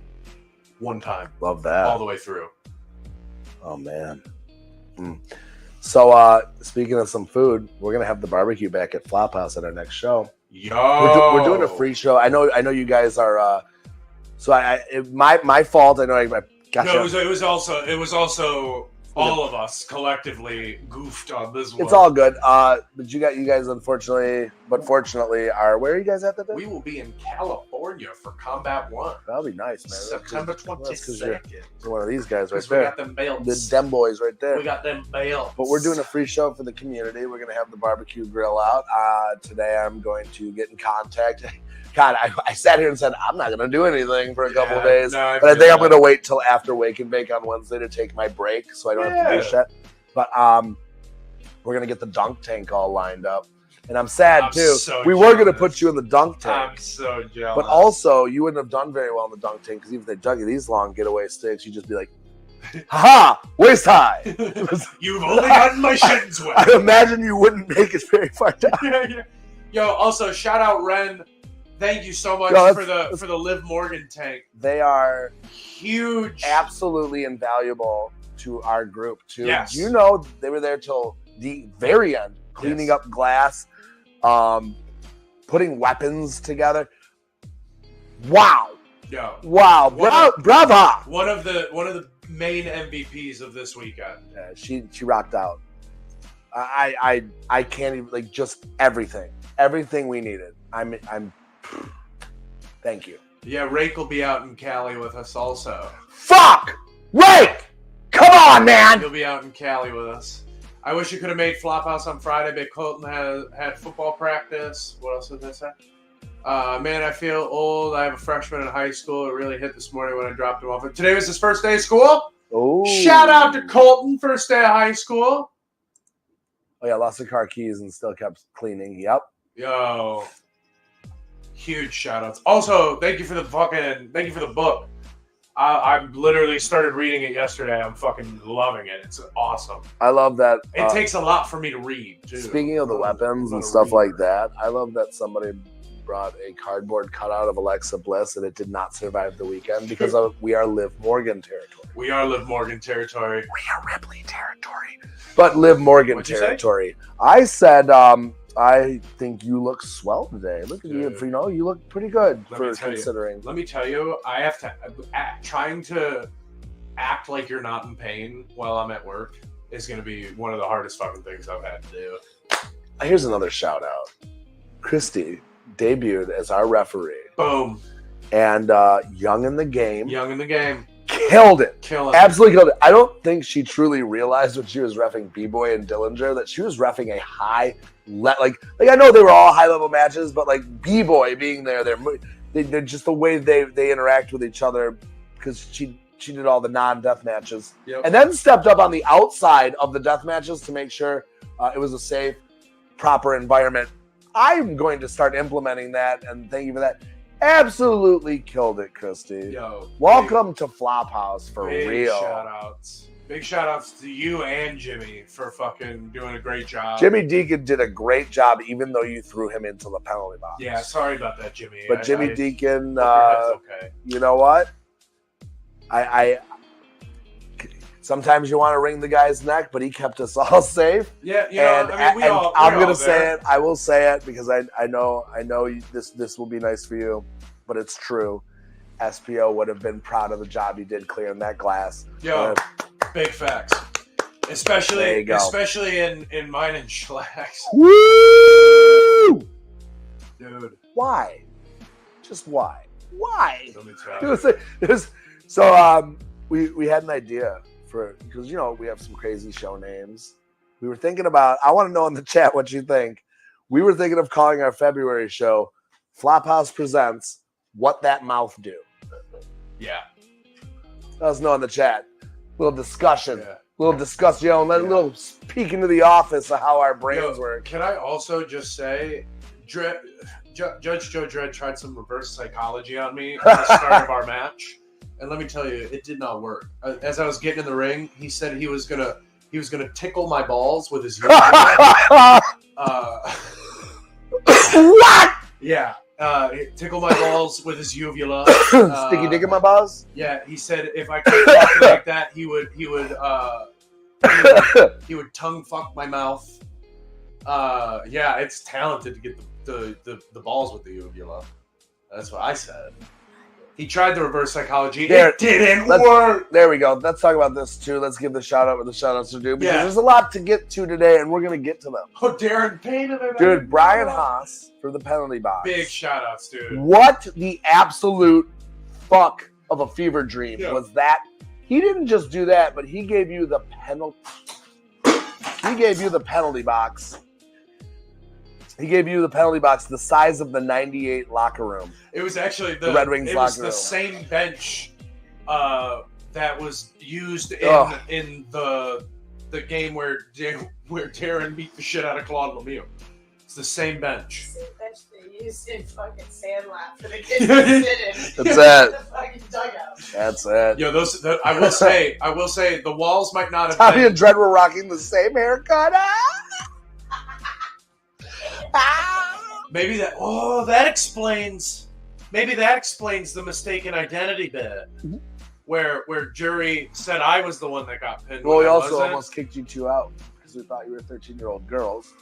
one time. Love that. All the way through. Oh, man. So, speaking of some food, we're going to have the barbecue back at Flophouse at our next show. Yo, We're doing a free show. I know you guys are. So my fault. I know. Gotcha. No, it was also all of us collectively goofed on this one. It's all good. But you guys fortunately are. Where are you guys at that day? We will be in California for Combat 1. That'll be nice, man. September 22nd. You're one of these guys right We there. got them belts. Them boys right there. We got them belts. But we're doing a free show for the community. We're going to have the barbecue grill out. Today I'm going to get in contact. God, I sat here and said, I'm not going to do anything for a couple of days. No, but I think I'm going to wait till after Wake and Bake on Wednesday to take my break so I don't have to do shit. But we're going to get the dunk tank all lined up. And I'm sad, too. So we were going to put you in the dunk tank. I'm so jealous. But also, you wouldn't have done very well in the dunk tank because even if they dug you these long getaway sticks, you'd just be like, ha! Waist high! You've only gotten my shins wet. I imagine you wouldn't make it very far down. Yeah. Yo, also, shout out Ren. Thank you so much for the Liv Morgan tank. They are huge, absolutely invaluable to our group too. Yes. You know, they were there till the very end, cleaning up glass, putting weapons together. Wow. Yo. Wow. Bravo. One of the main MVPs of this weekend. Yeah, she rocked out. I can't even just everything we needed. I'm thank you. Yeah, Rake will be out in Cali with us also. Fuck! Rake! Come on, man! He'll be out in Cali with us. I wish you could have made Flophouse on Friday, but Colton had football practice. What else did I say? Man, I feel old. I have a freshman in high school. It really hit this morning when I dropped him off. Today was his first day of school. Oh! Shout out to Colton, first day of high school. Oh yeah, lost the car keys and still kept cleaning. Yep. Yo. Huge shout outs. Also, thank you for the book. I literally started reading it yesterday. I'm fucking loving it. It's awesome. I love that. It takes a lot for me to read, too. Speaking of the weapons and stuff like that, I love that somebody brought a cardboard cutout of Alexa Bliss and it did not survive the weekend because we are Liv Morgan territory. We are Liv Morgan territory. We are Ripley territory. But Liv Morgan territory. I said, I think you look swell today. Look at you. You look pretty good for considering. Let me tell you, I have to trying to act like you're not in pain while I'm at work is going to be one of the hardest fucking things I've had to do. Here's another shout out. Christy debuted as our referee. Boom. And young in the game. Killed it. Absolutely killed it. I don't think she truly realized when she was reffing B-Boy and Dillinger that she was reffing a high like I know they were all high level matches, but like B-Boy being there, they're just the way they interact with each other because she did all the non-death matches and then stepped up on the outside of the death matches to make sure it was a safe, proper environment I'm going to start implementing that, and thank you for that. Absolutely killed it, Christy. Yo, Welcome to Flophouse for big real. Shout outs. Big shout outs to you and Jimmy for fucking doing a great job. Jimmy Deacon did a great job, even though you threw him into the penalty box. Yeah, sorry about that, Jimmy. But Jimmy Deacon, okay. You know what? I sometimes you want to wring the guy's neck, but he kept us all safe. Yeah, you know, I'm gonna say it. I will say it because I know this will be nice for you, but it's true. SPO would have been proud of the job he did clearing that glass. Yo, big facts. Especially in mine and Schlack's. Woo! Dude. Why? Just why? Why? Let me tell you. So we had an idea for, because we have some crazy show names. We were thinking about, I want to know in the chat what you think. We were thinking of calling our February show Flophouse Presents What That Mouth Do. Yeah. Let us know in the chat. Little discussion. Yeah. Little discussion, a little peek into the office of how our brains work. Can I also just say, Judge Joe Dredd tried some reverse psychology on me at the start of our match, and let me tell you, it did not work. As I was getting in the ring, he said he was gonna tickle my balls with his What? Yeah. Tickle my balls with his uvula. Sticky dick in my balls? Yeah, he said if I kept talking like that, he would tongue fuck my mouth. Yeah, it's talented to get the balls with the uvula. That's what I said. He tried the reverse psychology. It didn't work. There we go. Let's talk about this too. Let's give the shout out where the shout outs to do, because there's a lot to get to today, and we're gonna get to them. Oh, Darren Payne. Dude, Brian Haas for the penalty box. Big shout outs, dude. What the absolute fuck of a fever dream was that? He didn't just do that, but he gave you the penalty. He gave you the penalty box. He gave you the penalty box the size of the 98 locker room. It was actually the Red Wings locker room. The same bench that was used in the game where Darren beat the shit out of Claude Lemieux. It's the same bench. Same bench they used in fucking Sandlot for the kids to sit in. That's it. The fucking dugout. That's it. Yo, I will say the walls might not have Tommy and Dredd were rocking the same haircut. Maybe that explains the mistaken identity bit, where jury said I was the one that got pinned. Well, we also almost kicked you two out because we thought you were 13-year-old girls.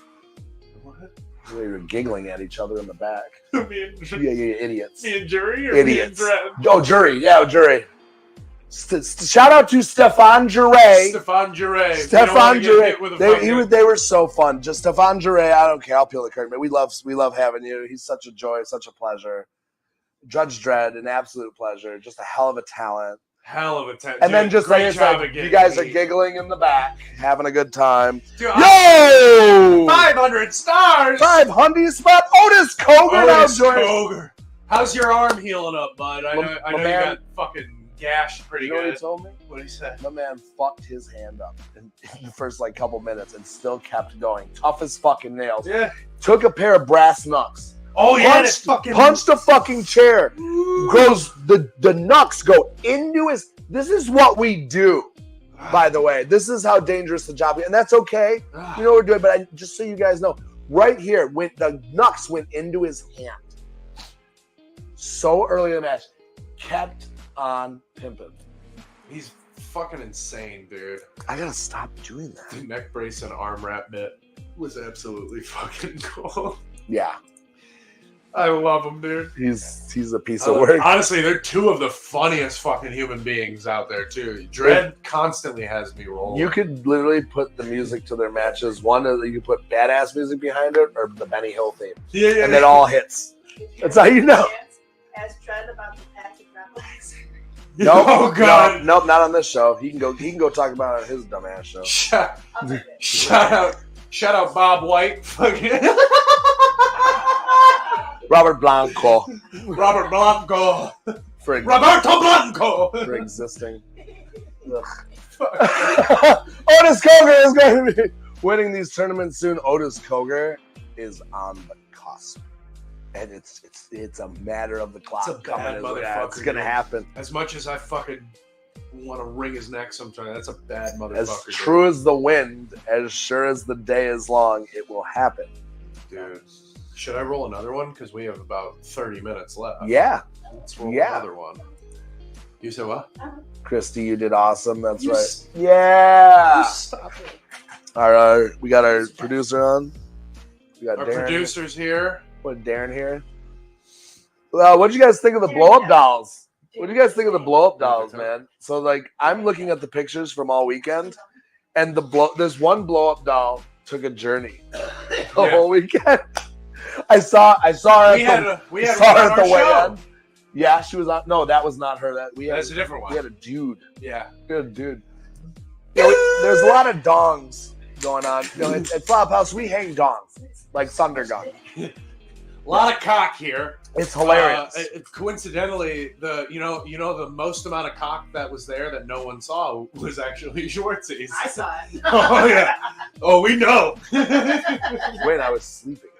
What? We were giggling at each other in the back. Me and Yeah, idiots. Me and jury or Idiots. me and Dredd? Oh, jury. Yeah, jury. Shout out to Stefan Jure. Stefan Jure. They were so fun. Just Stefan Jure. I don't care. I'll peel the curtain. We love having you. He's such a joy, such a pleasure. Judge Dredd, an absolute pleasure. Just a hell of a talent. And then just like you guys are giggling in the back, having a good time. Dude, Yo! 500 stars. 500 spot. Otis Koger now joins. How's your arm healing up, bud? I know you got fucking gashed pretty good. You know what he told me? What did he say? My man fucked his hand up in the first couple minutes and still kept going. Tough as fucking nails. Yeah. Took a pair of brass knucks. Oh yeah, punched a fucking chair. Grows the knucks go into his. This is what we do. By the way, this is how dangerous the job is, and that's okay. You know what we're doing, but just so you guys know, right here, when the knucks went into his hand, so early in the match, kept on pimping. He's fucking insane, dude. I gotta stop doing that. The neck brace and arm wrap bit was absolutely fucking cool. Yeah. I love him, dude. He's a piece of work. Honestly, they're two of the funniest fucking human beings out there, too. Dredd constantly has me rolling. You could literally put the music to their matches. One, you could put badass music behind it, or the Benny Hill theme. Yeah. And it all hits. That's how you know. As Dredd about the Patrick Rebels. Nope. Oh god. Nope, not on this show. He can go talk about it on his dumbass show. Shout out Bob White. Robert Blanco. Roberto Blanco. For existing. Otis Koger is going to be winning these tournaments soon. Otis Koger is on the cusp. And it's a matter of the clock. It's a bad motherfucker. It's gonna happen. As much as I fucking want to wring his neck sometimes, that's a bad motherfucker. As true as the wind, as sure as the day is long, it will happen. Dude. Should I roll another one? Because we have about 30 minutes left. Yeah. Let's roll another one. You said what? Christy, you did awesome. That's You right. Yeah. Stop it. We got our producer on. We got Our Darren. producer's here. What, Darren here? What did you guys think of the blow-up dolls? What do you guys think of the blow-up dolls, man? So, like, I'm looking at the pictures from all weekend, and there's one blow-up doll took a journey the whole weekend. I saw her at the weigh-in. Yeah, she was on. No, that was not her. That's a different one. We had a dude. Yeah. We had a dude. There's a lot of dongs going on. At Flophouse, we hang dongs, like thunder gun. A lot of cock here. It's hilarious. Coincidentally, the most amount of cock that was there that no one saw was actually Schwartz's. I saw it. Oh yeah. Oh, we know. Wait, I was sleeping.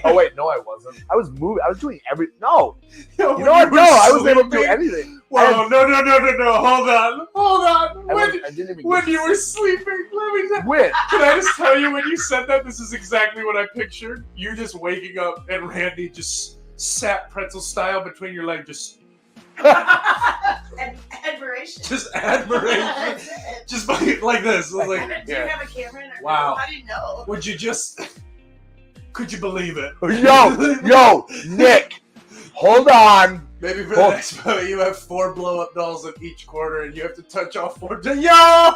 Oh wait, no, I wasn't. I was moving. I was doing No. You know what? No, I wasn't able to do anything. Whoa, no. Hold on. I didn't even When you were sleeping, let me tell When? Can I just tell you, when you said that, this is exactly what I pictured. You just waking up and Randy just sat pretzel style between your legs, just Admiration. Just admiration. Just like this. Like, do you have a camera in our wow. room? How do you know? Would you just... Could you believe it? Yo, Nick, hold on. Maybe for the next moment, you have 4 blow-up dolls in each quarter, and you have to touch all 4. Yo!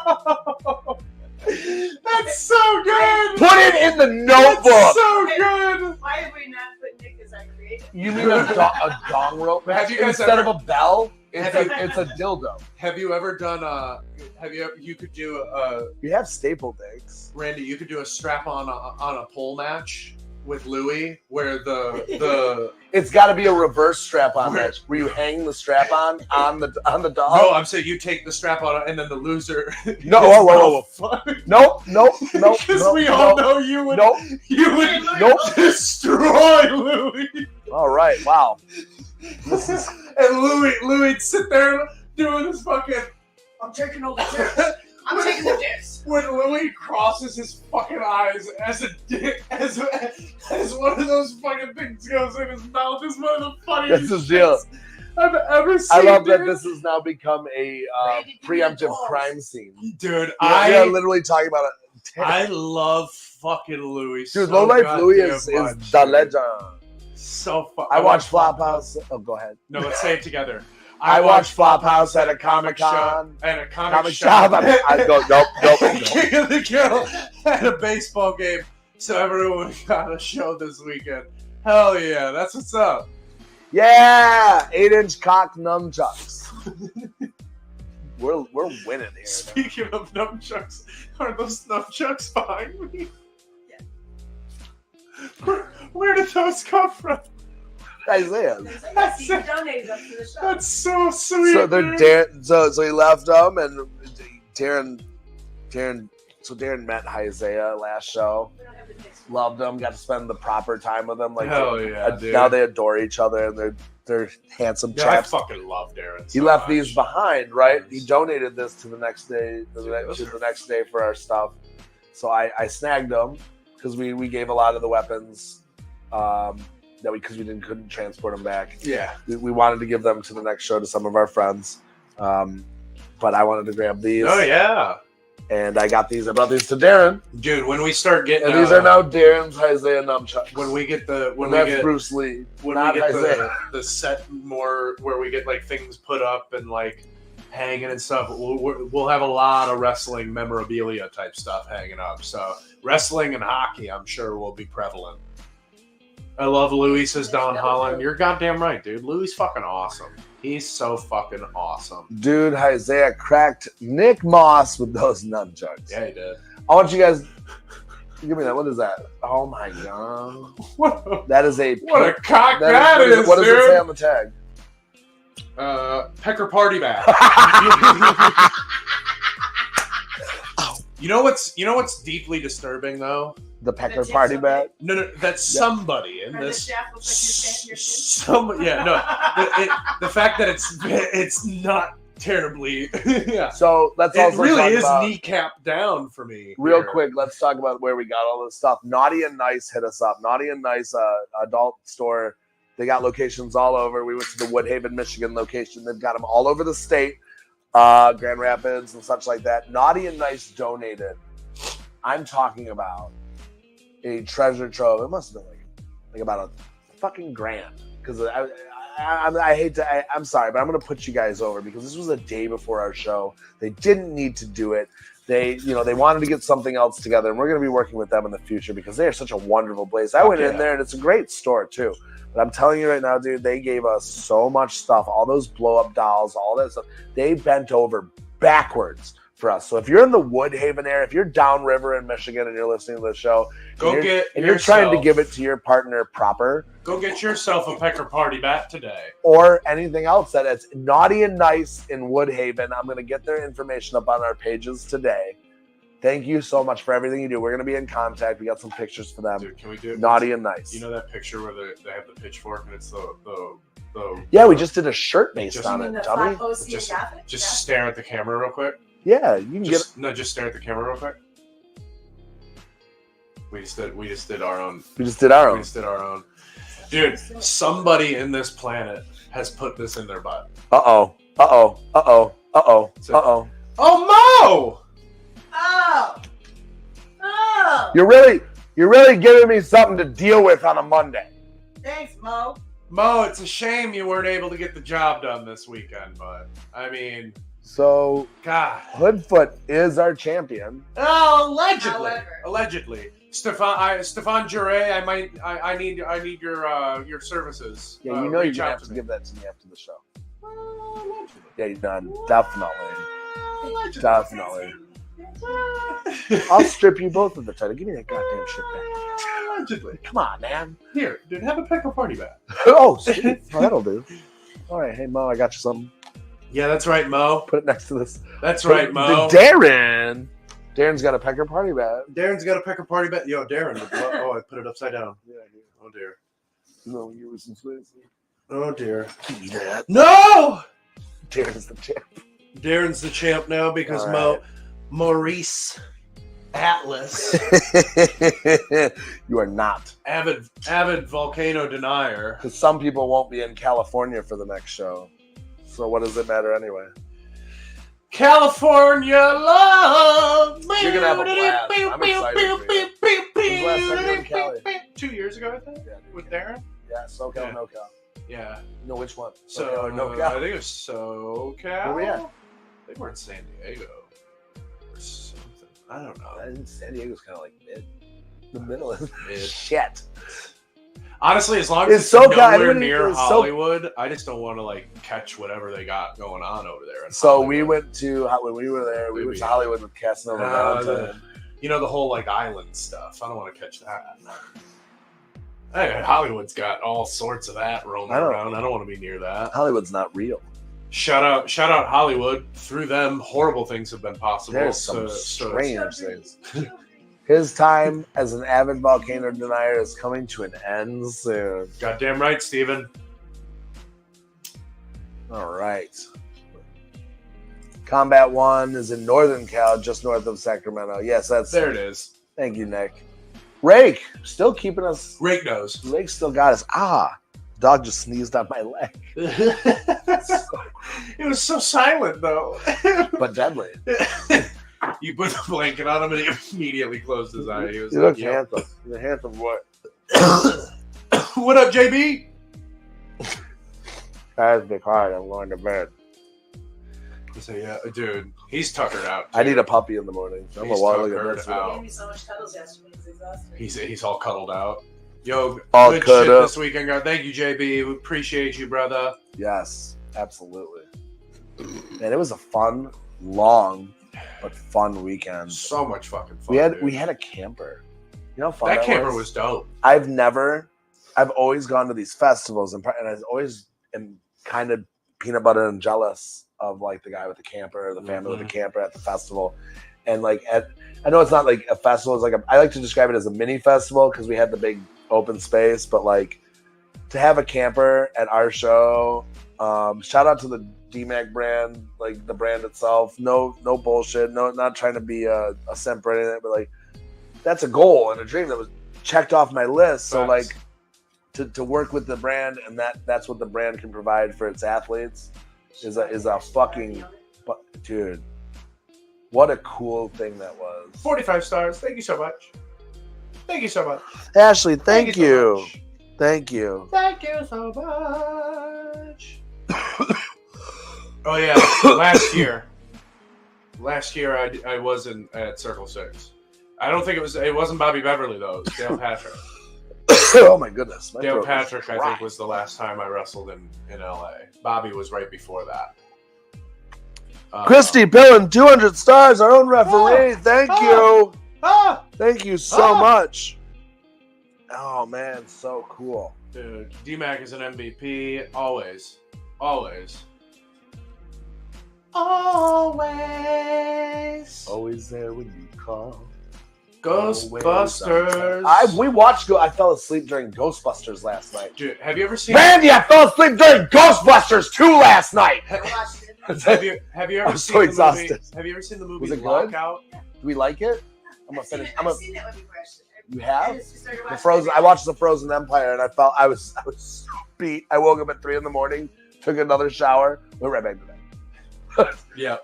That's so good! Put it in the notebook! That's so good! Why have we not put Nick as our creative? You mean a dong rope? Have you guys Instead of a bell, it's a dildo. Have you ever done you could do We have staple things. Randy, you could do a strap-on on a pole match with Louis, where the it's got to be a reverse strap-on match where you hang the strap-on the dog. No, I'm saying you take the strap-on and then the loser. No, whoa. Nope. Because we all know you would. Nope. Destroy Louis. All right. Wow. And Louis'd sit there doing this fucking. I'm taking all the tips. I'm taking the tips. When Louis crosses his fucking eyes as one of those fucking things goes in his mouth is one of the funniest This is real. I've ever seen. I love that this has now become a preemptive crime scene. Dude, we are literally talking about it. I love fucking Louis. Dude, Low Life Louis is the legend. So fun. I watched Flophouse. Oh, go ahead. No, let's say it together. I watched Flophouse at a Comic-Con. At a comic shop. I go, nope. King of the Kill at a baseball game. So everyone got a show this weekend. Hell yeah, that's what's up. Yeah, 8-inch cock nunchucks. We're winning here. Speaking of nunchucks, are those nunchucks behind me? Yeah. Where did those come from? Isaiah. He donated them to the show. That's so sweet. So they're so he left them, and Darren. So Darren met Isaiah last show. Loved them. Got to spend the proper time with them. Like, hell yeah, dude. Now they adore each other, and they're handsome chaps. I fucking love Darren. He left these behind, right? He donated this to the next day, the next day for our stuff. So I snagged them because we gave a lot of the weapons. Because we couldn't transport them back. Yeah, we wanted to give them to the next show to some of our friends, but I wanted to grab these. Oh yeah, and I got these. I brought these to Darren. Dude, when we start getting, and these are now Darren's Isaiah nunchucks. When we get Bruce Lee, when we get the set more where we get like things put up and like hanging and stuff, we'll have a lot of wrestling memorabilia type stuff hanging up. So wrestling and hockey, I'm sure, will be prevalent. I love Louis, says Don Holland. You're goddamn right, dude. Louis fucking awesome. He's so fucking awesome. Dude, Isaiah cracked Nick Moss with those nunchucks. Yeah, he did. I want you guys... Give me that. What is that? Oh, my God. That is a... What a cock that is, What does it say on the tag? Pecker party bag. You know what's deeply disturbing, though? The Pecker The party tips, bet. No, that's somebody in Or the this. chef looks like you're The fact that it's not terribly. Yeah. So let's It also really talk is about, kneecap down for me. real here. quick, let's talk about where we got all this stuff. Naughty and Nice hit us up. Naughty and Nice adult store. They got locations all over. We went to the Woodhaven, Michigan location. They've got them all over the state, Grand Rapids and such like that. Naughty and Nice donated. I'm talking about a treasure trove. It must have been like about a fucking grand. Because I hate to. I'm sorry, but I'm going to put you guys over because this was a day before our show. They didn't need to do it. They wanted to get something else together, and we're going to be working with them in the future because they are such a wonderful place. I went in there, and it's a great store too. But I'm telling you right now, dude, they gave us so much stuff. All those blow-up dolls, all that stuff. They bent over backwards for us. So if you're in the Woodhaven area, if you're downriver in Michigan and you're listening to the show, you're trying to give it to your partner proper, go get yourself a Pecker party bat today. or anything else that it's Naughty and Nice in Woodhaven. I'm going to get their information up on our pages today. Thank you so much for everything you do. We're going to be in contact. We got some pictures for them. Dude, can we do it? Naughty and Nice. You know that picture where they have the pitchfork and it's the Yeah, we just did a shirt based Just- on in it, the dummy. Flophousue just graphic? just stare at the camera real quick. Yeah, you can Just stare at the camera real quick. We just did our own. We just did our We own. just did our own. Dude, somebody in this planet has put this in their butt. Uh-oh. Oh, Mo! Oh! Oh! You're really giving me something to deal with on a Monday. Thanks, Mo. Mo, it's a shame you weren't able to get the job done this weekend, but I mean, So God. Hoodfoot is our champion. Oh, allegedly. Stefan Jure, I need your services. Yeah, you know you're reach gonna out have to me. give that to me after the show. Allegedly. Yeah, you're done. Definitely. Allegedly. I'll strip you both of the title. Give me that goddamn shit back. Allegedly. Come on, man. Here, dude, have a Pecker party bat. Oh, sweet. Oh, that'll do. All right, hey Mo, I got you something. Yeah, that's right, Mo. Put it next to this. That's right, Mo. Darren's got a Pecker party bat. Darren's got a Pecker party bat. Yo, Darren. Oh, I put it upside down. Yeah, Oh dear. no, you were some Swiss. Oh dear. Give me that. No! Darren's the champ. Darren's the champ now because All right. Maurice Atlas, You are not. avid volcano denier. Because some people won't be in California for the next show. So what does it matter anyway? California love. You're gonna have a blast. I'm excited for you. When's the last time you were in Cali? 2 years ago, I think, Yeah, dude. with Darren. Yeah, SoCal, Yeah. NoCal. Yeah. You know which one? So SoCal or I NoCal? think it was SoCal. Where we at? I think we're in San Diego or something. I don't know. I think San Diego's kind of like mid. The middle is Mid. shit. Honestly, as long as It's it's SoCal, nowhere everybody near is so- Hollywood, I just don't want to like catch whatever they got going on over there. in So we Hollywood. went to, when we were there, we went to Hollywood with Casanova Valentine. The whole like island stuff. I don't want to catch that. Hey, Hollywood's got all sorts of that roaming around. I don't want to be near that. Hollywood's not real. Shout out Hollywood. Through them, horrible things have been possible. There's some So- strange things. His time as an avid volcano denier is coming to an end soon. Goddamn right, Steven. All right. Combat 1 is in Northern Cal, just north of Sacramento. Yes, that's There it is. Thank you, Nick. Rake, still keeping us. Rake knows. Rake still got us. Dog just sneezed on my leg. It was so silent though. But deadly. You put the blanket on him and he immediately closed his eye. He was You like, look handsome. You're a handsome boy. What up, JB? Guys, be quiet. I'm going to bed. So yeah, dude, he's tuckered out. I need a puppy in the morning. I'm He's a while tuckered ago. out. He gave me so much cuddles yesterday. He's exhausted. He's all cuddled out. Yo, All good cut shit up. this weekend, guys. Thank you, JB. We appreciate you, brother. Yes, absolutely. And it was a fun, long, but fun weekend. So much fucking fun. We had a camper. You know how fun that that camper was? was dope. I've always gone to these festivals and I always am kind of peanut butter and jealous of like the guy with the camper or the family with the camper at the festival. and like I know it's not like a festival. It's like I like to describe it as a mini festival because we had the big open space, but like to have a camper at our show. Shout out to the DMAC brand, like the brand itself. No bullshit. No, not trying to be a simp or anything, but like that's a goal and a dream that was checked off my list. So like to work with the brand and that's what the brand can provide for its athletes is a fucking dude. What a cool thing that was. 45 stars. Thank you so much. Thank you so much. Ashley, thank you. So much. Thank you. Thank you so much. Oh yeah, last year I wasn't at Circle 6. I don't think it wasn't Bobby Beverly though. It was Dale Patrick. Oh my goodness. Dale Patrick, I think, was the last time I wrestled in LA. Bobby was right before that. Christy Pillin, 200 stars, our own referee. Thank you. Thank you so much. Oh man, so cool. Dude, DMAC is an MVP. Always. Always there when you call. Ghostbusters. I fell asleep during Ghostbusters last night. Dude, have you ever seen Randy, I fell asleep during Ghostbusters 2 last night. Have you ever seen the movie? Have you ever seen the movie Was it good? Lockout? Do we like it? I'm gonna finish. I've seen that movie. You have? The Frozen. I watched the Frozen Empire and I was so beat. I woke up at 3 a.m, took another shower, went right back to bed. Yeah.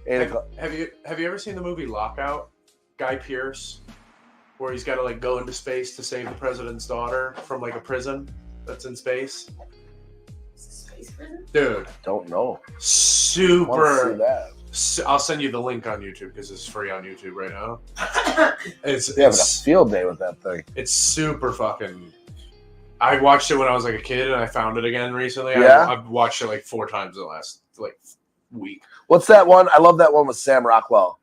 8 o'clock. Have you ever seen the movie Lockout? Guy Pearce, where he's got to like go into space to save the president's daughter from like a prison that's in space. Space prison? Dude, Don't know. super. Want to see that? I'll send you the link on YouTube because it's free on YouTube right now. It's They're having a field day with that thing. It's super fucking. I watched it when I was like a kid, and I found it again recently. Yeah? I've watched it like 4 times in the last like week. What's that one? I love that one with Sam Rockwell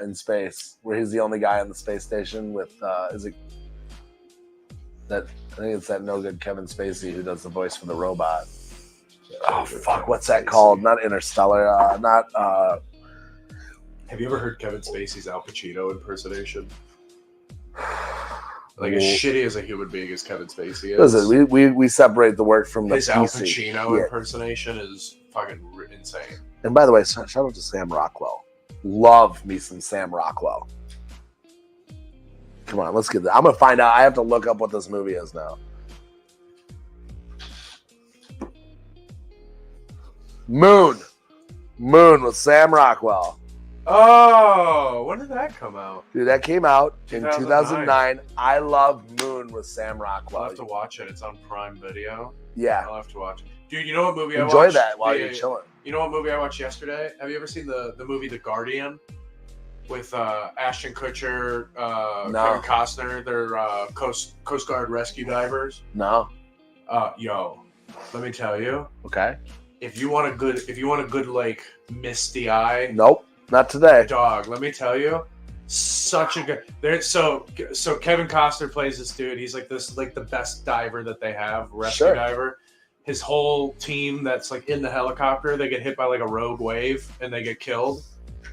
in space, where he's the only guy on the space station with is it that I think it's that no good Kevin Spacey who does the voice for the robot. Oh fuck, what's that called? Not Interstellar. Have you ever heard Kevin Spacey's Al Pacino impersonation? Like as shitty as a human being as Kevin Spacey is. Listen, we separate the work from the his Al PC. Pacino impersonation is fucking insane. And by the way, shout out to Sam Rockwell. Love me some Sam Rockwell. Come on, let's get that. I'm gonna find out. I have to look up what this movie is now. Moon with Sam Rockwell. Oh, when did that come out? Dude, that came out in 2009. 2009. I love Moon with Sam Rockwell. I'll have to watch it. It's on Prime Video. Yeah. I'll have to watch it. Dude, you know what movie I watched? Enjoy that while you're chilling. You know what movie I watched yesterday? Have you ever seen the movie The Guardian? With Ashton Kutcher, No. Kevin Costner. They're Coast Guard rescue divers. No. Yo, let me tell you. Okay. If you want a good like misty eye, Nope. Not today. dog, let me tell you, such a good. So Kevin Costner plays this dude. He's like the best diver that they have, rescue Sure. diver. His whole team that's like in the helicopter, they get hit by like a rogue wave and they get killed.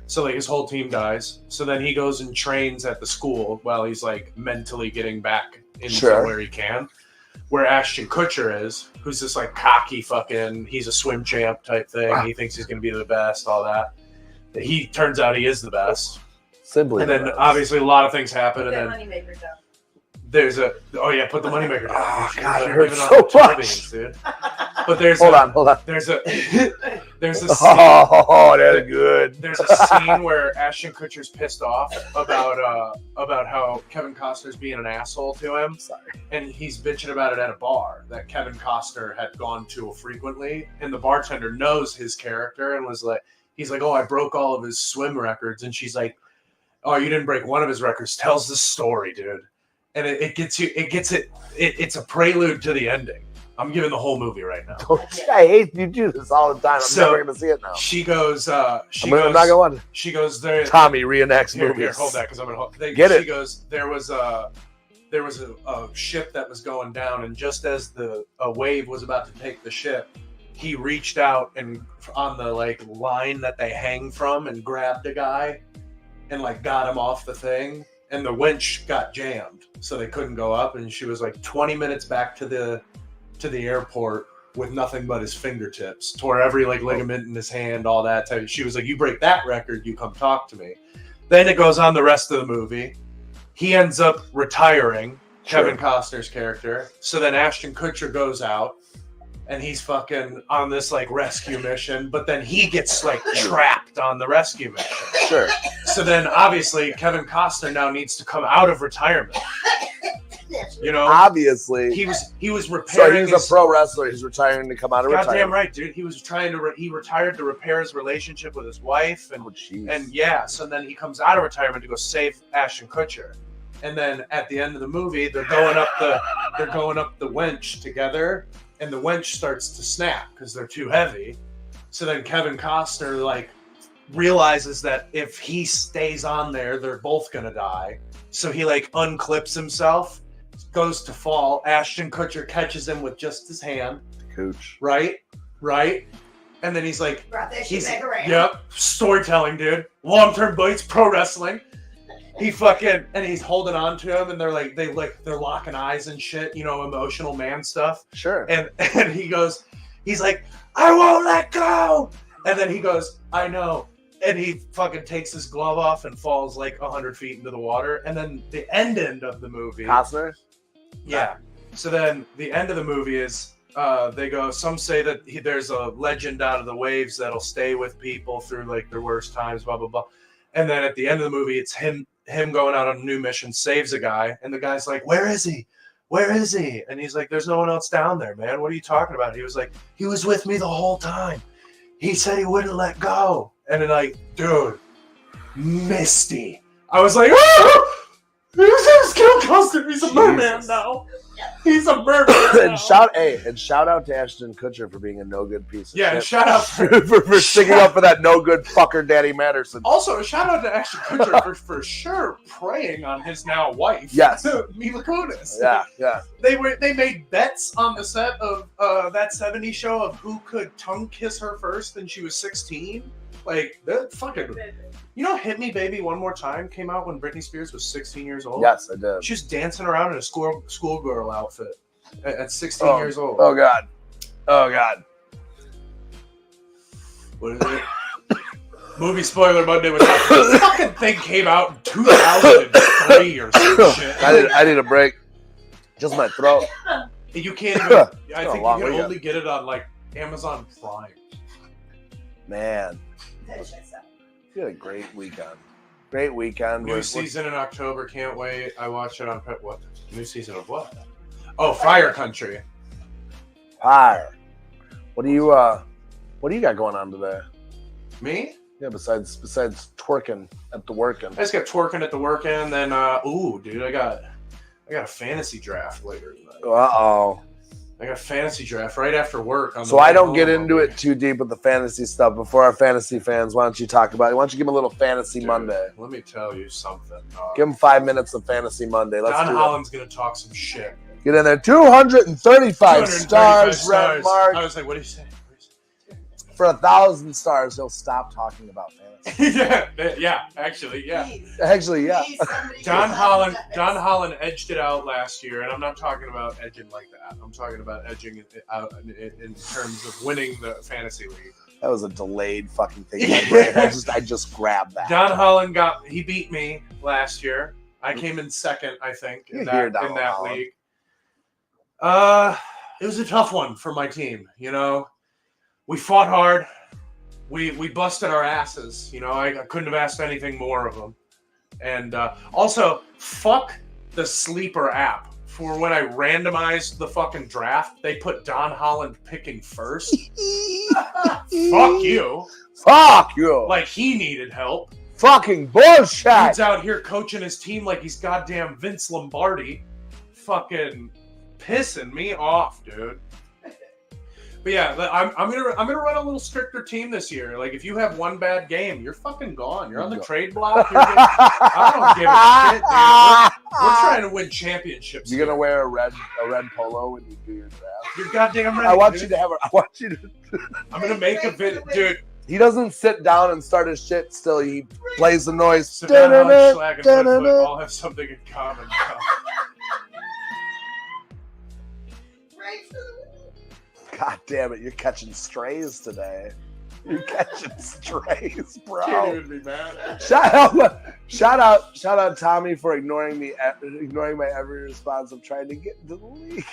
So like his whole team dies. So then he goes and trains at the school while he's like mentally getting back into Sure. where he can. Where Ashton Kutcher is, who's this like cocky fucking, he's a swim champ type thing. He thinks he's gonna be the best, all that. He turns out he is the best. Simply. And then obviously a lot of things happen, Put and that then moneymaker down. there's put the moneymaker down. Oh, God, it Give hurts on so the chili much. beans, dude. But there's Hold on. There's a scene. Oh, that's good. There's a scene where Ashton Kutcher's pissed off about how Kevin Costner's being an asshole to him. Sorry. And he's bitching about it at a bar that Kevin Costner had gone to frequently. And the bartender knows his character and he's like, oh, I broke all of his swim records. And she's like, oh, you didn't break one of his records. Tells the story, dude. And it's a prelude to the ending. I'm giving the whole movie right now. I hate you do this all the time. I'm So, never going to see it now. She goes, I'm not going to watch. she goes, there. Tommy reenacts Here, movies. hold that because I'm gonna hold. Get it. She goes, there was a ship that was going down, and just as a wave was about to take the ship, he reached out and on the like line that they hang from and grabbed a guy and like got him off the thing, and the winch got jammed, so they couldn't go up. And she was like 20 minutes back to the airport with nothing but his fingertips, tore every like ligament in his hand, all that type. She was like, "You break that record, you come talk to me." Then it goes on the rest of the movie. He ends up retiring, Kevin Costner's character. So then Ashton Kutcher goes out, and he's fucking on this like rescue mission, but then he gets like trapped on the rescue mission. Sure. So then obviously Kevin Costner now needs to come out of retirement. You know, obviously he was repairing. So he's a pro wrestler. He's retiring to come out of retirement. Goddamn right, dude. He was trying to. He retired to repair his relationship with his wife, and yeah. So then he comes out of retirement to go save Ashton Kutcher, and then at the end of the movie, they're going up the winch together, and the winch starts to snap because they're too heavy. So then Kevin Costner like realizes that if he stays on there, they're both gonna die. So he like unclips himself, goes to fall. Ashton Kutcher catches him with just his hand. Cooch. Right. And then he's like, brought that shit back around. Yep, storytelling, dude. Long-term bites, pro wrestling. He fucking, and he's holding on to him, and they're locking eyes and shit, you know, emotional man stuff. Sure. And he's like, I won't let go. And then he goes, I know. And he fucking takes his glove off and falls like 100 feet into the water. And then the end of the movie. Costner? Yeah. So then the end of the movie is they go, some say that there's a legend out of the waves that'll stay with people through like their worst times, blah, blah, blah. And then at the end of the movie, it's him going out on a new mission, saves a guy. And the guy's like, where is he? Where is he? And he's like, there's no one else down there, man. What are you talking about? He was like, he was with me the whole time. He said he wouldn't let go. And then like, dude, Misty. I was like, oh! He's Kevin Costner. He's a merman now. He's a merman now. and shout out to Ashton Kutcher for being a no good piece of shit. Yeah, and shout out for sticking up for that no good fucker Danny Matterson. Also, shout out to Ashton Kutcher for sure preying on his now wife. Yes. Mila Kunis. Yeah. They made bets on the set of that 70s show of who could tongue kiss her first, and she was 16. Like, that fucking... You know Hit Me Baby One More Time came out when Britney Spears was 16 years old? Yes, I did. She was dancing around in a schoolgirl outfit at 16 years old. Oh, God. What is it? Movie Spoiler Monday. The fucking thing came out in 2003 or some shit. I need a break. Just my throat. You can't even... I think you can weekend. only get it on, like, Amazon Prime. Man. You had a great weekend. New season in October. Can't wait. I watched it on what? New season of what? Oh, Fire Country. Fire. What do you got going on today? Me? Yeah, besides twerking at the working. I just got twerking at the working, and then dude, I got a fantasy draft later tonight. Uh-oh. I got a fantasy draft right after work. So I don't get into it too deep with the fantasy stuff. Before our fantasy fans, why don't you talk about it? Why don't you give them a little Fantasy Monday? Let me tell you something. Give them 5 minutes of Fantasy Monday. Let's Don do Holland's going to talk some shit. Get in there. 235 stars, red mark. I was like, what did he say? For 1,000 stars, he'll stop talking about fantasy. Actually, yeah. Don Holland edged it out last year, and I'm not talking about edging like that. I'm talking about edging it out in terms of winning the fantasy league. That was a delayed fucking thing in my brain. I just grabbed that. Don Holland he beat me last year. I came in second, I think, in that league. It was a tough one for my team. You know, we fought hard. We busted our asses. You know, I couldn't have asked anything more of them. And also, fuck the Sleeper app. For when I randomized the fucking draft, they put Don Holland picking first. Fuck you. Fuck you. Like he needed help. Fucking bullshit. He's out here coaching his team like he's goddamn Vince Lombardi. Fucking pissing me off, dude. But yeah, I'm gonna run a little stricter team this year. Like if you have one bad game, you're fucking gone. You're on the trade block. I don't give a shit, dude. We're trying to win championships. You're gonna wear a red polo when you do your draft. You're goddamn right. I want you to. I'm gonna make a video, dude. He doesn't sit down and start his shit. Still, he plays the noise. Savannah, Schlag, and Foot all have something in common. God damn it! You're catching strays today. You're catching strays, bro. Can't even be mad. Shout out, Tommy for ignoring my every response of trying to get into the league.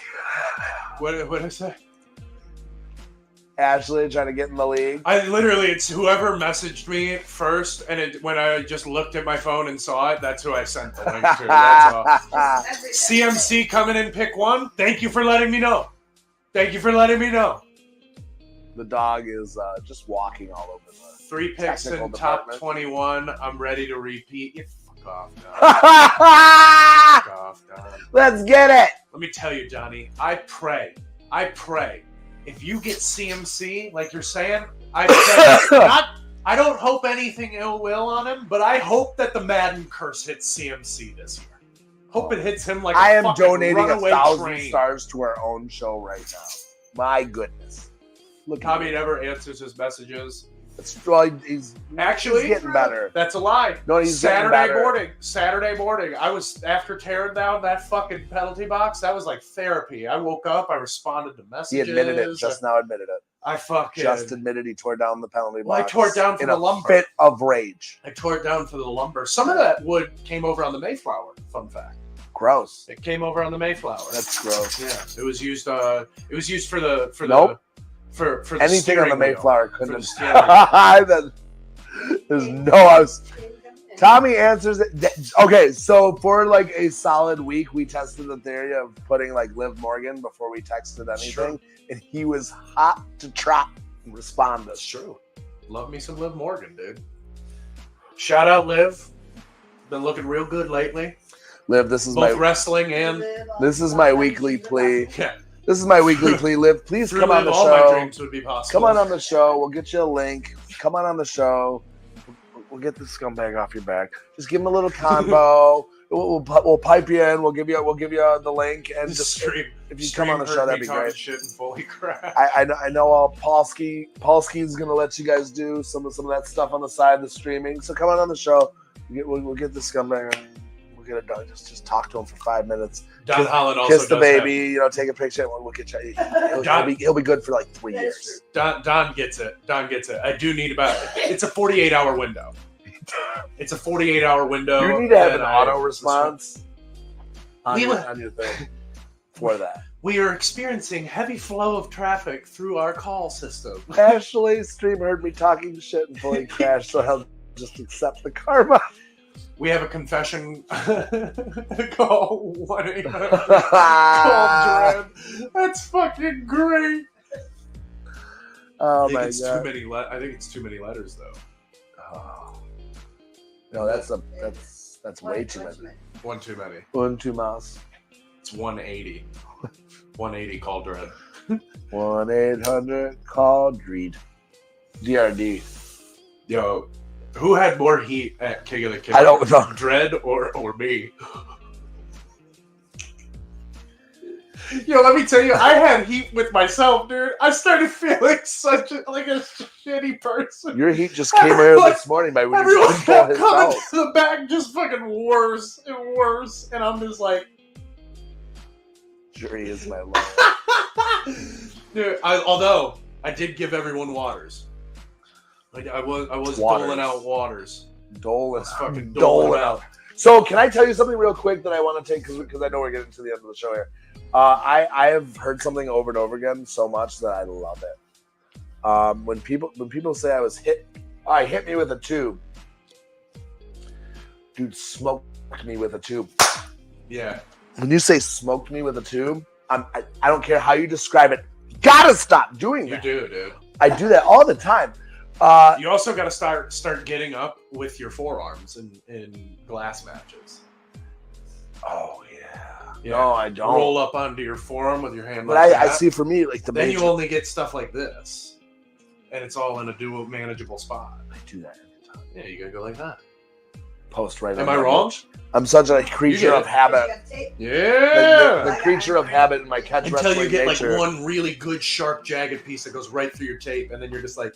What did I say? Ashley trying to get in the league. It's whoever messaged me first, and when I just looked at my phone and saw it, that's who I sent the link to. That's all. CMC coming in pick 1. Thank you for letting me know. The dog is just walking all over the 3 picks in top 21. I'm ready to repeat. You fuck off, Don. Fuck off, Don. Let's get it. Let me tell you, Johnny, I pray. If you get CMC, like you're saying, I don't hope anything ill will on him, but I hope that the Madden curse hits CMC this year. Hope it hits him like I a am fucking donating runaway 1,000 train. stars to our own show right now. My goodness. Look, Tommy never answers his messages. He's Actually, getting better. That's a lie. No, he's getting better. Saturday morning. I was after tearing down that fucking penalty box. That was like therapy. I woke up. I responded to messages. He admitted it. Just now admitted it. I fucking just admitted he tore down the penalty box. Well, I tore it down for in the a lumber. fit of rage. I tore it down for the lumber. Some of that wood came over on the Mayflower. Fun fact. Gross. It came over on the Mayflower. That's gross. Yeah. It was used for the Nope. For the anything on the Mayflower wheel. couldn't have. There's no. Tommy answers it. Okay, so for like a solid week, we tested the theory of putting like Liv Morgan before we texted anything, and he was hot to trot and respond. That's true. Love me some Liv Morgan, dude. Shout out Liv. Been looking real good lately. Liv, this is both my wrestling and this is my weekly plea. Yeah. This is my weekly plea. Liv, please come on the all show. My dreams would be possible. Come on the show. We'll get you a link. Come on the show. We'll get the scumbag off your back. Just give him a little convo. We'll pipe you in. We'll give you the link and just stream. If you come on the show, that'd be great. Shit and fully crap. I know. All Paulski's gonna let you guys do some of that stuff on the side, the streaming. So come on the show. We'll get the scumbag. We'll get it done. Just talk to him for 5 minutes. Don Holland also kiss the baby. Take a picture. We'll get you. He'll be good for like 3 years. Don gets it. I do need it's a 48-hour window. It's a 48-hour window. You need to have an auto response on your thing for that. We are experiencing heavy flow of traffic through our call system. Ashley's stream heard me talking shit and fully crashed, so he'll just accept the karma. We have a confession. Call 1-800. Call Darren. That's fucking great. Oh my god! I think it's too many letters though. Oh. No, that's way too many. One too many. 1 2 miles. It's 180. 180 call Dread. 1-800 call Dread. DRD. Yo, who had more heat at King of the Kill? I don't know. Dread or me? Yo, let me tell you, I had heat with myself, dude. I started feeling such a shitty person. Your heat just came here this morning by when everyone you kept coming to the back, just fucking worse and worse, and I'm just like, jury is my love. Dude, although I did give everyone waters. Like I was doling out waters. Doling out. So can I tell you something real quick that I want to take because I know we're getting to the end of the show here. I have heard something over and over again so much that I love it. When people say I was hit me with a tube. Dude smoked me with a tube. Yeah. When you say smoked me with a tube, I don't care how you describe it. You gotta stop doing that. You do, dude. I do that all the time. You also got to start getting up with your forearms in glass matches. Oh yeah. No, I don't. Roll up onto your forearm with your hand. But I see for me like then you only get stuff like this, and it's all in a manageable spot. I do that every time. Yeah, you gotta go like that. Post right. Am I wrong? I'm such a creature of habit. Yeah. The creature of habit in my catch wrestling until you get nature. Like one really good sharp jagged piece that goes right through your tape, and then you're just like.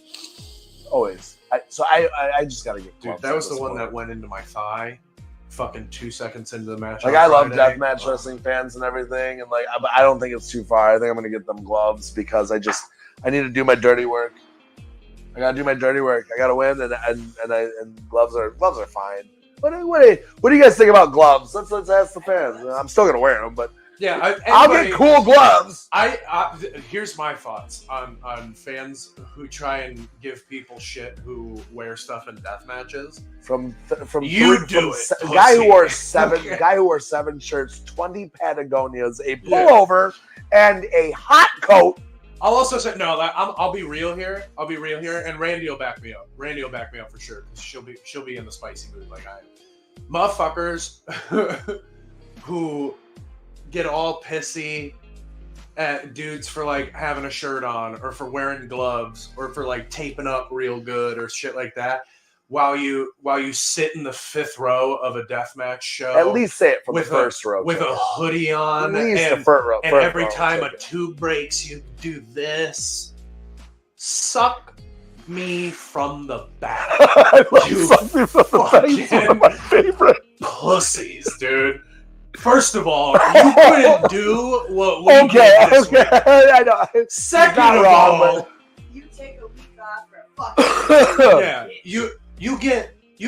Always. I just gotta get Dude, gloves that was at the this one point. that went into my thigh. Fucking 2 seconds into the match. Like, on I love Friday. deathmatch wrestling fans and everything, and like, I don't think it's too far. I think I'm gonna get them gloves because I need to do my dirty work. I gotta do my dirty work. I gotta win, and gloves are fine. What do you guys think about gloves? Let's ask the fans. I'm still gonna wear them, but Yeah, I'll get cool gloves. Here's my thoughts on fans who try and give people shit who wear stuff in death matches. Guy who wore seven shirts, 20 Patagonias, a pullover, and a hot coat. I'll also say I'll be real here. And Randy will back me up. Randy will back me up for sure because she'll be in the spicy mood like I am. Motherfuckers who get all pissy at dudes for like having a shirt on or for wearing gloves or for like taping up real good or shit like that while you sit in the 5th row of a deathmatch show. At least say it from the first row. With a hoodie on. At least and, the front row. And every time a tube breaks, you do this. Suck me from the back. I love something from the back. It's one of my favorite pussies, dude. First of all, you couldn't do what we did this week. I know. Second of all, you take a week off for fucking yeah, you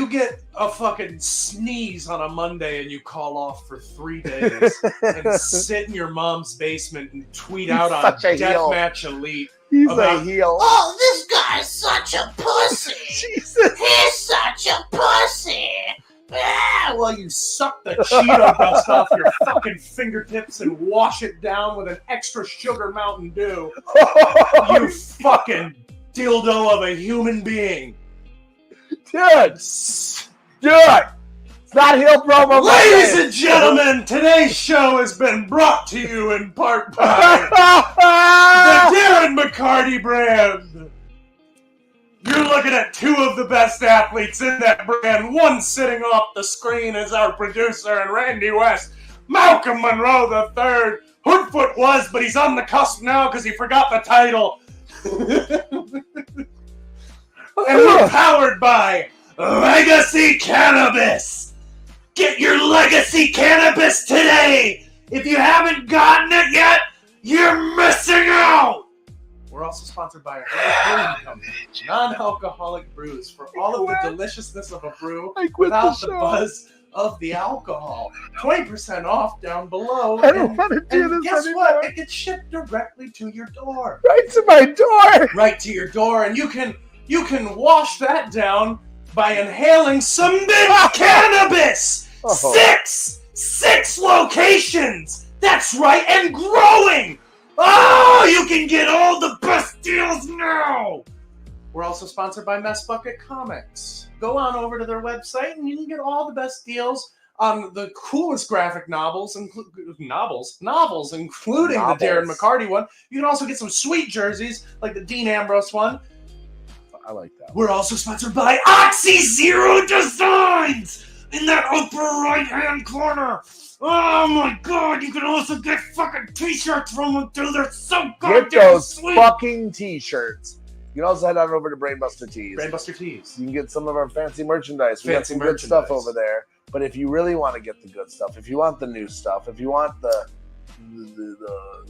get a fucking sneeze on a Monday and you call off for 3 days and sit in your mom's basement and tweet out on Deathmatch Elite. He's a heel. Oh, this guy's such a pussy. Jesus. He's such a pussy. Well, you suck the Cheeto dust off your fucking fingertips and wash it down with an extra sugar Mountain Dew. You fucking dildo of a human being. Dude. It's not heel promo. Ladies and gentlemen, today's show has been brought to you in part by the Darren McCarty brand. You're looking at 2 of the best athletes in that brand. One sitting off the screen is our producer and Randy West. Malcolm Monroe III. Hoodfoot was, but he's on the cusp now because he forgot the title. And we're powered by Lega Sea Cannabis. Get your Lega Sea Cannabis today. If you haven't gotten it yet, you're missing out. We're also sponsored by our Brewing company, non-alcoholic brews for all of the deliciousness of a brew without the buzz of the alcohol. 20% off down below. I don't want to do this guess anymore. what? It gets shipped directly to your door. Right to my door. Right to your door, and you can wash that down by inhaling some mint cannabis. Oh. 6 locations. That's right, and growing. Oh, you can get all the best deals now! We're also sponsored by Mess Bucket Comics. Go on over to their website and you can get all the best deals on the coolest graphic novels, including the Darren McCarty one. You can also get some sweet jerseys, like the Dean Ambrose one. I like that. We're also sponsored by Oxy Zero Designs in that upper right-hand corner. Oh my god, you can also get fucking t-shirts from them too. They're so goddamn Get those sweet. fucking t-shirts. You can also head on over to Brainbuster Tees. Brainbuster Tees. You can get some of our fancy merchandise. We got Fancy some good stuff over there. But if you really want to get the good stuff, if you want the new stuff, if you want the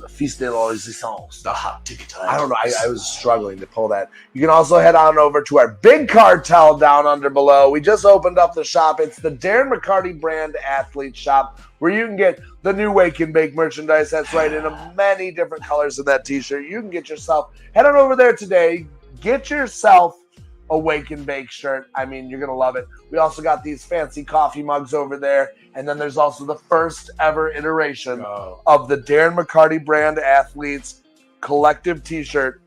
Feast de la Resistance, The hot ticket. I don't know. I was struggling to pull that. You can also head on over to our big cartel down under below. We just opened up the shop. It's the Darren McCarty brand athlete shop where you can get the new Wake and Bake merchandise. That's right, in many different colors in that t-shirt. You can get yourself, head on over there today. Get yourself a Wake and Bake shirt. I mean, you're going to love it. We also got these fancy coffee mugs over there. And then there's also the first ever iteration of the Darren McCarty brand athletes collective t-shirt.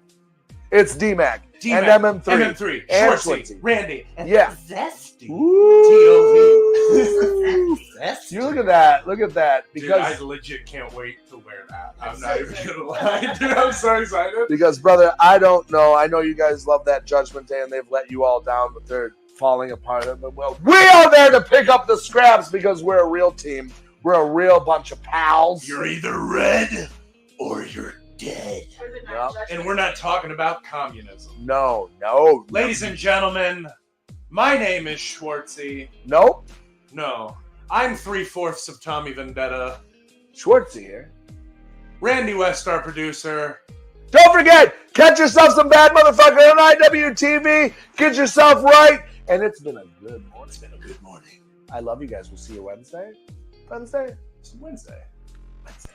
It's D-Mac and MM3 and Shortsy, Randy, and Zesty. T.O.V. You look at that. Look at that. Because dude, I legit can't wait to wear that. I'm not even going to lie. Dude, I'm so excited. Because, brother, I don't know. I know you guys love that Judgment Day and they've let you all down, but they're falling apart. But well, we are there to pick up the scraps because we're a real team. We're a real bunch of pals. You're either red or you're dead. Was it Yep. not just- And we're not talking about communism. No, no. Ladies and gentlemen, my name is Schwartzy. Nope. No, I'm 3/4 of Tommy Vendetta. Schwartzy here. Randy West, our producer. Don't forget, catch yourself some bad motherfucker on IWTV. Get yourself right. And it's been a good morning. It's been a good morning. I love you guys. We'll see you Wednesday. Wednesday. It's Wednesday. Wednesday.